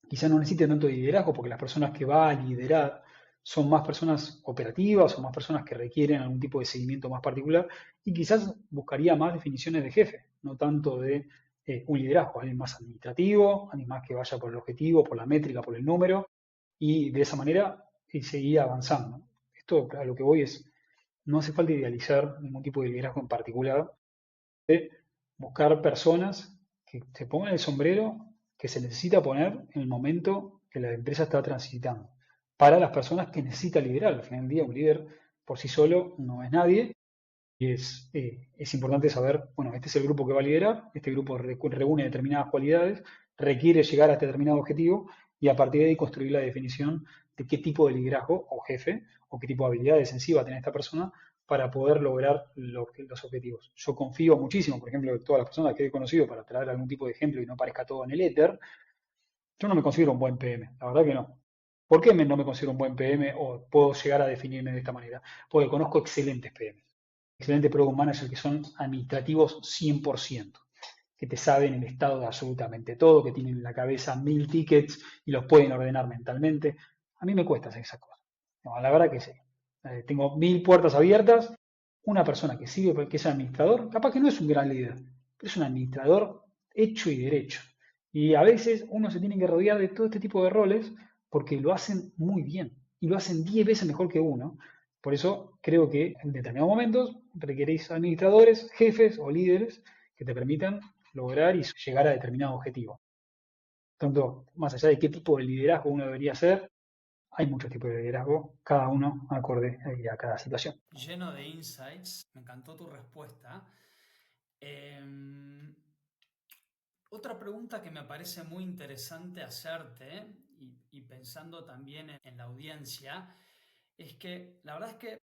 quizá no necesite tanto de liderazgo porque las personas que va a liderar son más personas operativas o más personas que requieren algún tipo de seguimiento más particular y quizás buscaría más definiciones de jefe, no tanto de un liderazgo, alguien más administrativo, alguien más que vaya por el objetivo, por la métrica, por el número y de esa manera seguir avanzando. Esto a lo que voy es, no hace falta idealizar ningún tipo de liderazgo en particular, de buscar personas que se pongan el sombrero que se necesita poner en el momento que la empresa está transitando. Para las personas que necesita liderar, al final del día un líder por sí solo no es nadie. Y es importante saber, bueno, este es el grupo que va a liderar, este grupo reúne determinadas cualidades, requiere llegar a este determinado objetivo y a partir de ahí construir la definición de qué tipo de liderazgo o jefe o qué tipo de habilidades en sí va a tener esta persona para poder lograr los objetivos. Yo confío muchísimo, por ejemplo, de todas las personas que he conocido, para traer algún tipo de ejemplo y no parezca todo en el éter, yo no me considero un buen PM, la verdad que no. ¿Por qué no me considero un buen PM o puedo llegar a definirme de esta manera? Porque conozco excelentes PM, excelentes Product Manager que son administrativos 100%, que te saben el estado de absolutamente todo, que tienen en la cabeza 1000 tickets y los pueden ordenar mentalmente. A mí me cuesta hacer esas cosas. No, la verdad que sí. Tengo 1000 puertas abiertas. Una persona que sirve, que es administrador, capaz que no es un gran líder, pero es un administrador hecho y derecho. Y a veces uno se tiene que rodear de todo este tipo de roles porque lo hacen muy bien y lo hacen 10 veces mejor que uno. Por eso creo que en determinados momentos requeréis administradores, jefes o líderes que te permitan lograr y llegar a determinado objetivo. Tanto, más allá de qué tipo de liderazgo uno debería ser, hay muchos tipos de liderazgo, cada uno acorde a cada situación. Lleno de insights, me encantó tu respuesta. Otra pregunta que me parece muy interesante hacerte y pensando también en la audiencia es que la verdad es que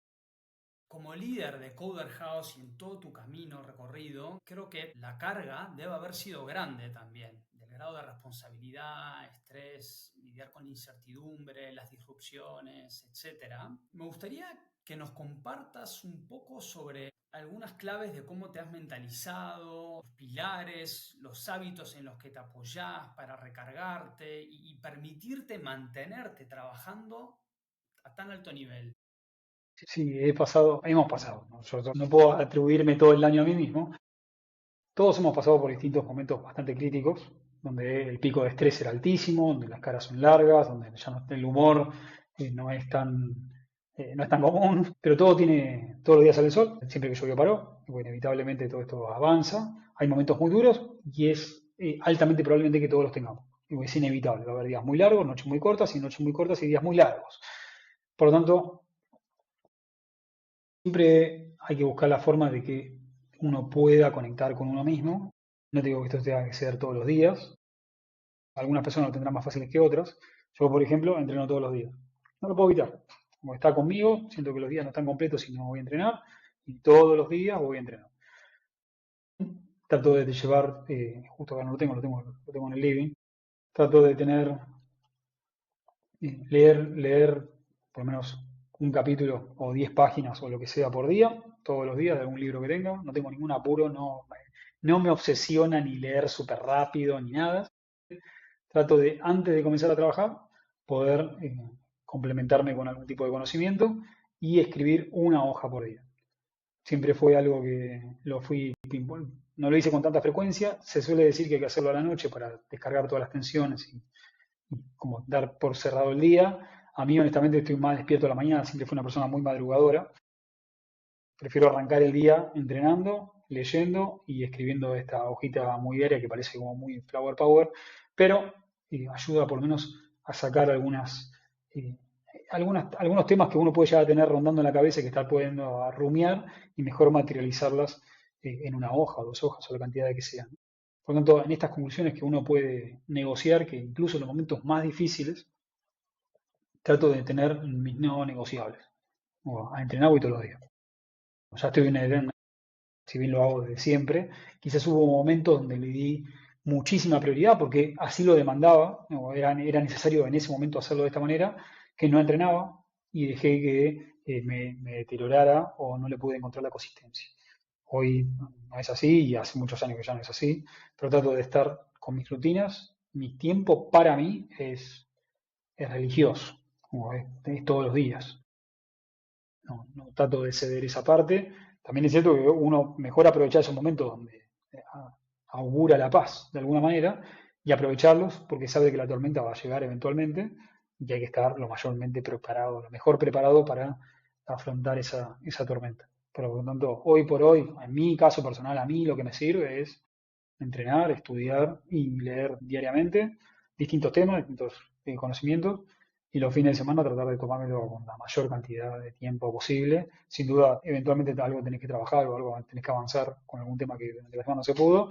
como líder de Coder House y en todo tu camino recorrido, creo que la carga debe haber sido grande también, del grado de responsabilidad, estrés, lidiar con la incertidumbre, las disrupciones, etcétera. Me gustaría que nos compartas un poco sobre algunas claves de cómo te has mentalizado, los pilares, los hábitos en los que te apoyás para recargarte y permitirte mantenerte trabajando a tan alto nivel. Sí, hemos pasado, ¿no? Yo no puedo atribuirme todo el daño a mí mismo. Todos hemos pasado por distintos momentos bastante críticos, donde el pico de estrés era altísimo, donde las caras son largas, donde ya el humor no es no es tan común, pero todos los días sale el sol, siempre que llovió paró, y bueno, inevitablemente todo esto avanza. Hay momentos muy duros y es altamente probablemente que todos los tengamos. Y es inevitable, va a haber días muy largos, noches muy cortas y noches muy cortas y días muy largos. Por lo tanto, siempre hay que buscar la forma de que uno pueda conectar con uno mismo. No te digo que esto tenga que ser todos los días. Algunas personas lo tendrán más fáciles que otras. Yo, por ejemplo, entreno todos los días. No lo puedo evitar. Como está conmigo, siento que los días no están completos si no voy a entrenar. Y todos los días voy a entrenar. Trato de llevar, justo acá no lo tengo en el living. Trato de leer por lo menos un capítulo o 10 páginas o lo que sea por día, todos los días de algún libro que tenga. No tengo ningún apuro, no me obsesiona ni leer súper rápido ni nada. Trato de, antes de comenzar a trabajar, poder complementarme con algún tipo de conocimiento y escribir una hoja por día. Siempre fue algo que no lo hice con tanta frecuencia. Se suele decir que hay que hacerlo a la noche para descargar todas las tensiones y como dar por cerrado el día. A mí, honestamente, estoy más despierto a la mañana, siempre fui una persona muy madrugadora. Prefiero arrancar el día entrenando, leyendo y escribiendo esta hojita muy diaria que parece como muy flower power, pero ayuda por lo menos a sacar eh, algunos temas que uno puede llegar a tener rondando en la cabeza y que estar pudiendo rumiar y mejor materializarlas en una hoja o 2 hojas o la cantidad de que sean. Por lo tanto, en estas conclusiones que uno puede negociar, que incluso en los momentos más difíciles, trato de tener mis no negociables. O a entrenar voy todos los días. Ya estoy en si bien lo hago desde siempre, quizás hubo momentos donde le di muchísima prioridad porque así lo demandaba, ¿no? Era necesario en ese momento hacerlo de esta manera, que no entrenaba y dejé que me deteriorara o no le pude encontrar la consistencia. Hoy no es así y hace muchos años que ya no es así, pero trato de estar con mis rutinas. Mi tiempo para mí es religioso, como es todos los días. No trato de ceder esa parte. También es cierto que uno mejor aprovechar esos momentos donde augura la paz de alguna manera y aprovecharlos porque sabe que la tormenta va a llegar eventualmente y hay que estar lo mayormente preparado, lo mejor preparado para afrontar esa tormenta. Pero por lo tanto, hoy por hoy, en mi caso personal, a mí lo que me sirve es entrenar, estudiar y leer diariamente distintos temas, distintos conocimientos y los fines de semana tratar de tomármelo con la mayor cantidad de tiempo posible. Sin duda, eventualmente algo tenés que trabajar o algo tenés que avanzar con algún tema que durante la semana no se pudo,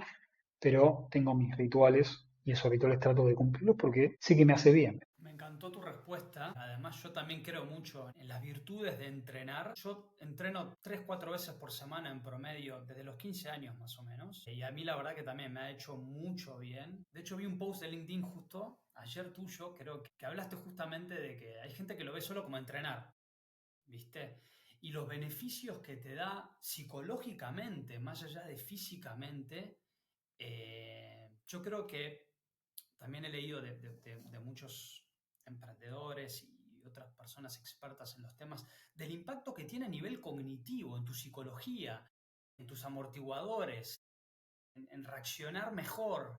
pero tengo mis rituales y esos rituales trato de cumplirlos porque sé que me hace bien. Me encantó tu respuesta. Además, yo también creo mucho en las virtudes de entrenar. Yo entreno 3, 4 veces por semana en promedio desde los 15 años más o menos. Y a mí la verdad que también me ha hecho mucho bien. De hecho, vi un post de LinkedIn justo ayer tuyo, creo que hablaste justamente de que hay gente que lo ve solo como entrenar, ¿viste? Y los beneficios que te da psicológicamente, más allá de físicamente, yo creo que también he leído de muchos emprendedores y otras personas expertas en los temas del impacto que tiene a nivel cognitivo, en tu psicología, en tus amortiguadores, en reaccionar mejor,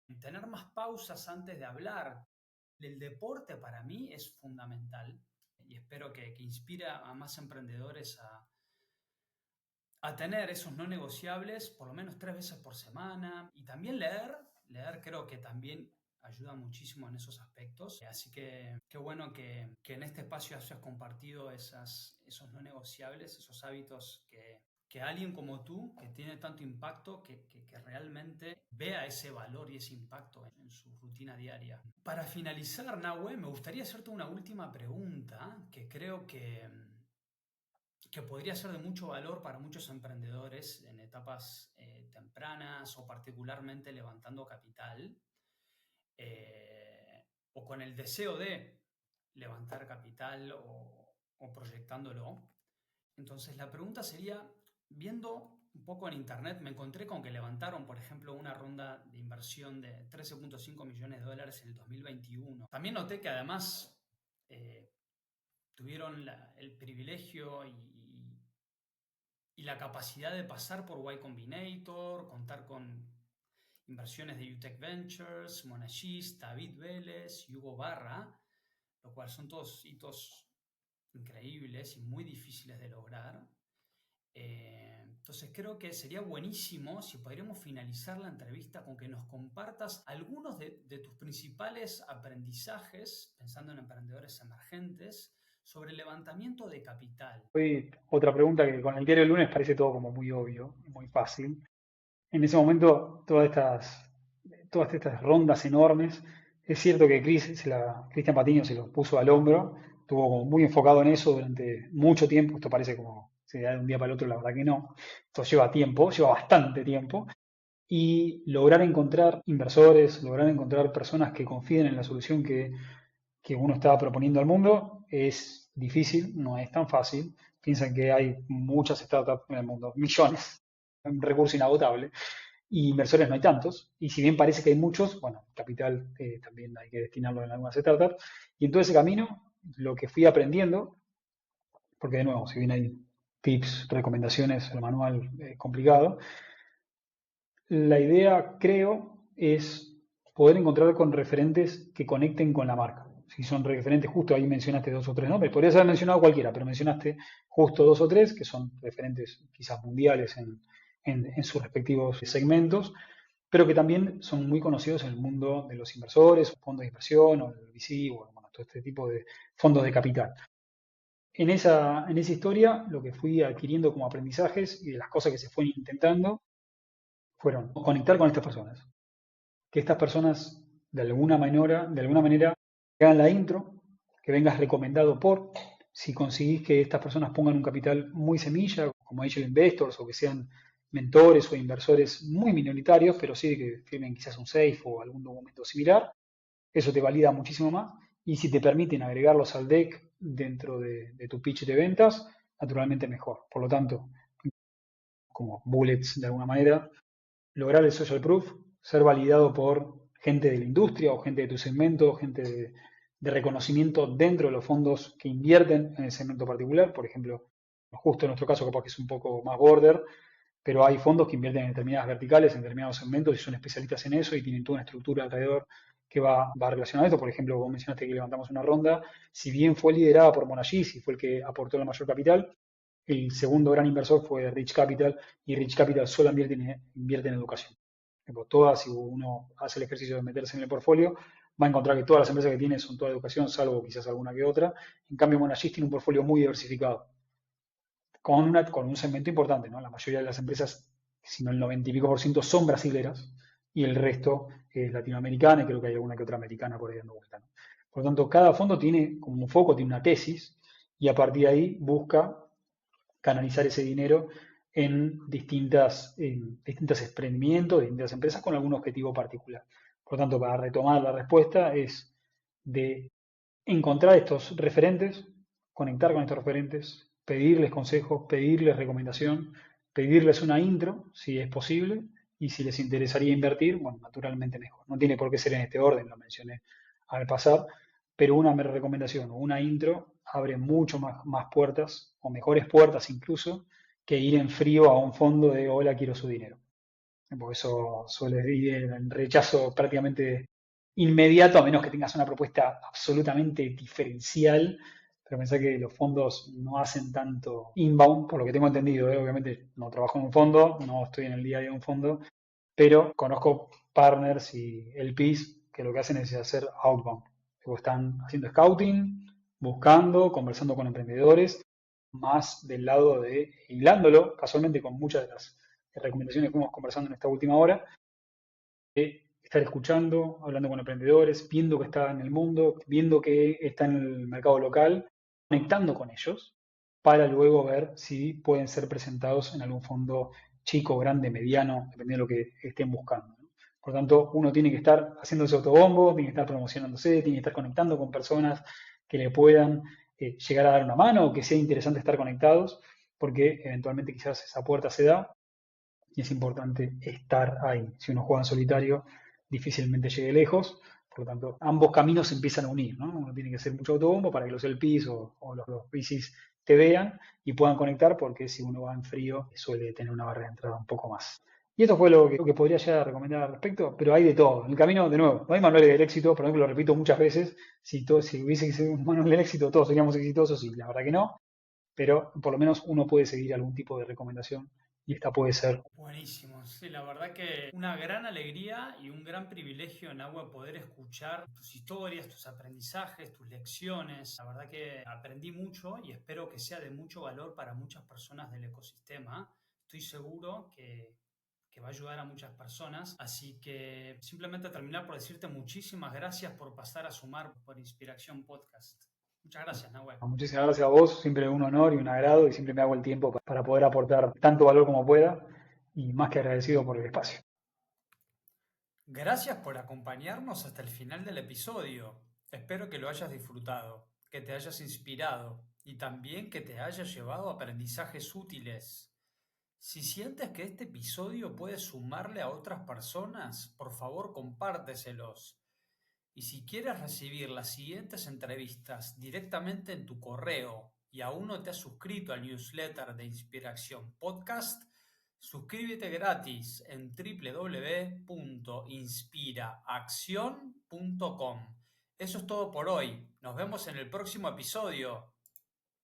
en tener más pausas antes de hablar. El deporte para mí es fundamental y espero que inspire a más emprendedores a tener esos no negociables por lo menos 3 veces por semana y también leer. Leer creo que también ayuda muchísimo en esos aspectos. Así que qué bueno que en este espacio hayas compartido esos no negociables, esos hábitos que alguien como tú, que tiene tanto impacto, que realmente vea ese valor y ese impacto en su rutina diaria. Para finalizar, Nahue, me gustaría hacerte una última pregunta que creo que podría ser de mucho valor para muchos emprendedores en etapas tempranas o particularmente levantando capital o con el deseo de levantar capital o proyectándolo. Entonces la pregunta sería, viendo un poco en internet, me encontré con que levantaron, por ejemplo, una ronda de inversión de 13,5 millones de dólares en el 2021. También noté que además tuvieron el privilegio y la capacidad de pasar por Y Combinator, contar con inversiones de UTech Ventures, Monashis, David Vélez y Hugo Barra, lo cual son todos hitos increíbles y muy difíciles de lograr. Entonces creo que sería buenísimo si podríamos finalizar la entrevista con que nos compartas algunos de tus principales aprendizajes, pensando en emprendedores emergentes, sobre el levantamiento de capital. Hoy, otra pregunta que con el diario del lunes parece todo como muy obvio, muy fácil. En ese momento, todas estas rondas enormes, es cierto que Cristian Patiño se lo puso al hombro, estuvo como muy enfocado en eso durante mucho tiempo. Esto parece como se da de un día para el otro, la verdad que no. Esto lleva tiempo, lleva bastante tiempo. Y lograr encontrar inversores, lograr encontrar personas que confíen en la solución que uno está proponiendo al mundo es difícil, no es tan fácil. Piensan que hay muchas startups en el mundo, millones, un recurso inagotable, y inversores no hay tantos. Y si bien parece que hay muchos, bueno, capital también hay que destinarlo en algunas startups. Y en todo ese camino, lo que fui aprendiendo, porque de nuevo, si bien hay tips, recomendaciones, el manual complicado, la idea, creo, es poder encontrar con referentes que conecten con la marca. Si son referentes, justo ahí mencionaste 2 o 3 nombres, podrías haber mencionado cualquiera, pero mencionaste justo 2 o 3 que son referentes quizás mundiales en sus respectivos segmentos, pero que también son muy conocidos en el mundo de los inversores, fondos de inversión, o el VC, o bueno, todo este tipo de fondos de capital. En esa historia, lo que fui adquiriendo como aprendizajes y de las cosas que se fueron intentando fueron conectar con estas personas. Que estas personas, de alguna manera, hagan la intro, que vengas recomendado por, si conseguís que estas personas pongan un capital muy semilla, como Angel Investors, o que sean mentores o inversores muy minoritarios, pero sí que firmen quizás un SAFE o algún documento similar, eso te valida muchísimo más. Y si te permiten agregarlos al deck dentro de tu pitch de ventas, naturalmente mejor. Por lo tanto, como bullets de alguna manera, lograr el social proof, ser validado por gente de la industria o gente de tu segmento, gente de reconocimiento dentro de los fondos que invierten en el segmento particular. Por ejemplo, justo en nuestro caso capaz que es un poco más border, pero hay fondos que invierten en determinadas verticales, en determinados segmentos y son especialistas en eso y tienen toda una estructura alrededor que va relacionada a esto. Por ejemplo, vos mencionaste que levantamos una ronda, si bien fue liderada por Monagis y fue el que aportó la mayor capital, el segundo gran inversor fue Rich Capital y Rich Capital solo invierte en educación. Todas, si uno hace el ejercicio de meterse en el portfolio, va a encontrar que todas las empresas que tiene son toda educación, salvo quizás alguna que otra. En cambio, Monaggis tiene un portfolio muy diversificado, con un segmento importante, ¿no? La mayoría de las empresas, si no el 90 y pico por ciento, son brasileras y el resto es latinoamericana y creo que hay alguna que otra americana por ahí dando vuelta, ¿no? Por lo tanto, cada fondo tiene como un foco, tiene una tesis y a partir de ahí busca canalizar ese dinero en distintos emprendimientos, distintas empresas con algún objetivo particular. Por lo tanto, para retomar la respuesta es de encontrar estos referentes, conectar con estos referentes, pedirles consejos, pedirles recomendación, pedirles una intro, si es posible, y si les interesaría invertir, bueno, naturalmente mejor. No tiene por qué ser en este orden, lo mencioné al pasar, pero una mera recomendación o una intro abre mucho más puertas, o mejores puertas incluso, que ir en frío a un fondo de hola, quiero su dinero. Porque eso suele ir en rechazo prácticamente inmediato, a menos que tengas una propuesta absolutamente diferencial. Pero pensé que los fondos no hacen tanto inbound, por lo que tengo entendido, ¿eh? Obviamente no trabajo en un fondo, no estoy en el día a día de un fondo, pero conozco partners y LPs que lo que hacen es hacer outbound. Luego están haciendo scouting, buscando, conversando con emprendedores, más del lado de hilándolo, casualmente con muchas de las recomendaciones que fuimos conversando en esta última hora, de estar escuchando, hablando con emprendedores, viendo que está en el mundo, viendo que está en el mercado local, conectando con ellos, para luego ver si pueden ser presentados en algún fondo chico, grande, mediano, dependiendo de lo que estén buscando, ¿no? Por lo tanto, uno tiene que estar haciendo ese autobombo, tiene que estar promocionándose, tiene que estar conectando con personas que le puedan llegar a dar una mano o que sea interesante estar conectados, porque eventualmente quizás esa puerta se da y es importante estar ahí. Si uno juega en solitario, difícilmente llegue lejos. Por lo tanto, ambos caminos se empiezan a unir, ¿no? Uno tiene que hacer mucho autobombo para que los LPs o los VCs te vean y puedan conectar, porque si uno va en frío suele tener una barrera de entrada un poco más. Y esto fue lo que podría ya recomendar al respecto, pero hay de todo. En el camino, de nuevo, no hay manuales del éxito, por ejemplo, lo repito muchas veces, si hubiese sido un manual del éxito todos seríamos exitosos y la verdad que no, pero por lo menos uno puede seguir algún tipo de recomendación y esta puede ser. Buenísimo, sí, la verdad que una gran alegría y un gran privilegio en Agua poder escuchar tus historias, tus aprendizajes, tus lecciones. La verdad que aprendí mucho y espero que sea de mucho valor para muchas personas del ecosistema. Estoy seguro que va a ayudar a muchas personas. Así que simplemente terminar por decirte muchísimas gracias por pasar a sumar por Inspiración Podcast. Muchas gracias, Nahuel. Muchísimas gracias a vos, siempre un honor y un agrado y siempre me hago el tiempo para poder aportar tanto valor como pueda y más que agradecido por el espacio. Gracias por acompañarnos hasta el final del episodio. Espero que lo hayas disfrutado, que te hayas inspirado y también que te haya llevado a aprendizajes útiles. Si sientes que este episodio puede sumarle a otras personas, por favor compárteselos. Y si quieres recibir las siguientes entrevistas directamente en tu correo y aún no te has suscrito al newsletter de Inspiración Podcast, suscríbete gratis en www.inspiraacción.com. Eso es todo por hoy. Nos vemos en el próximo episodio.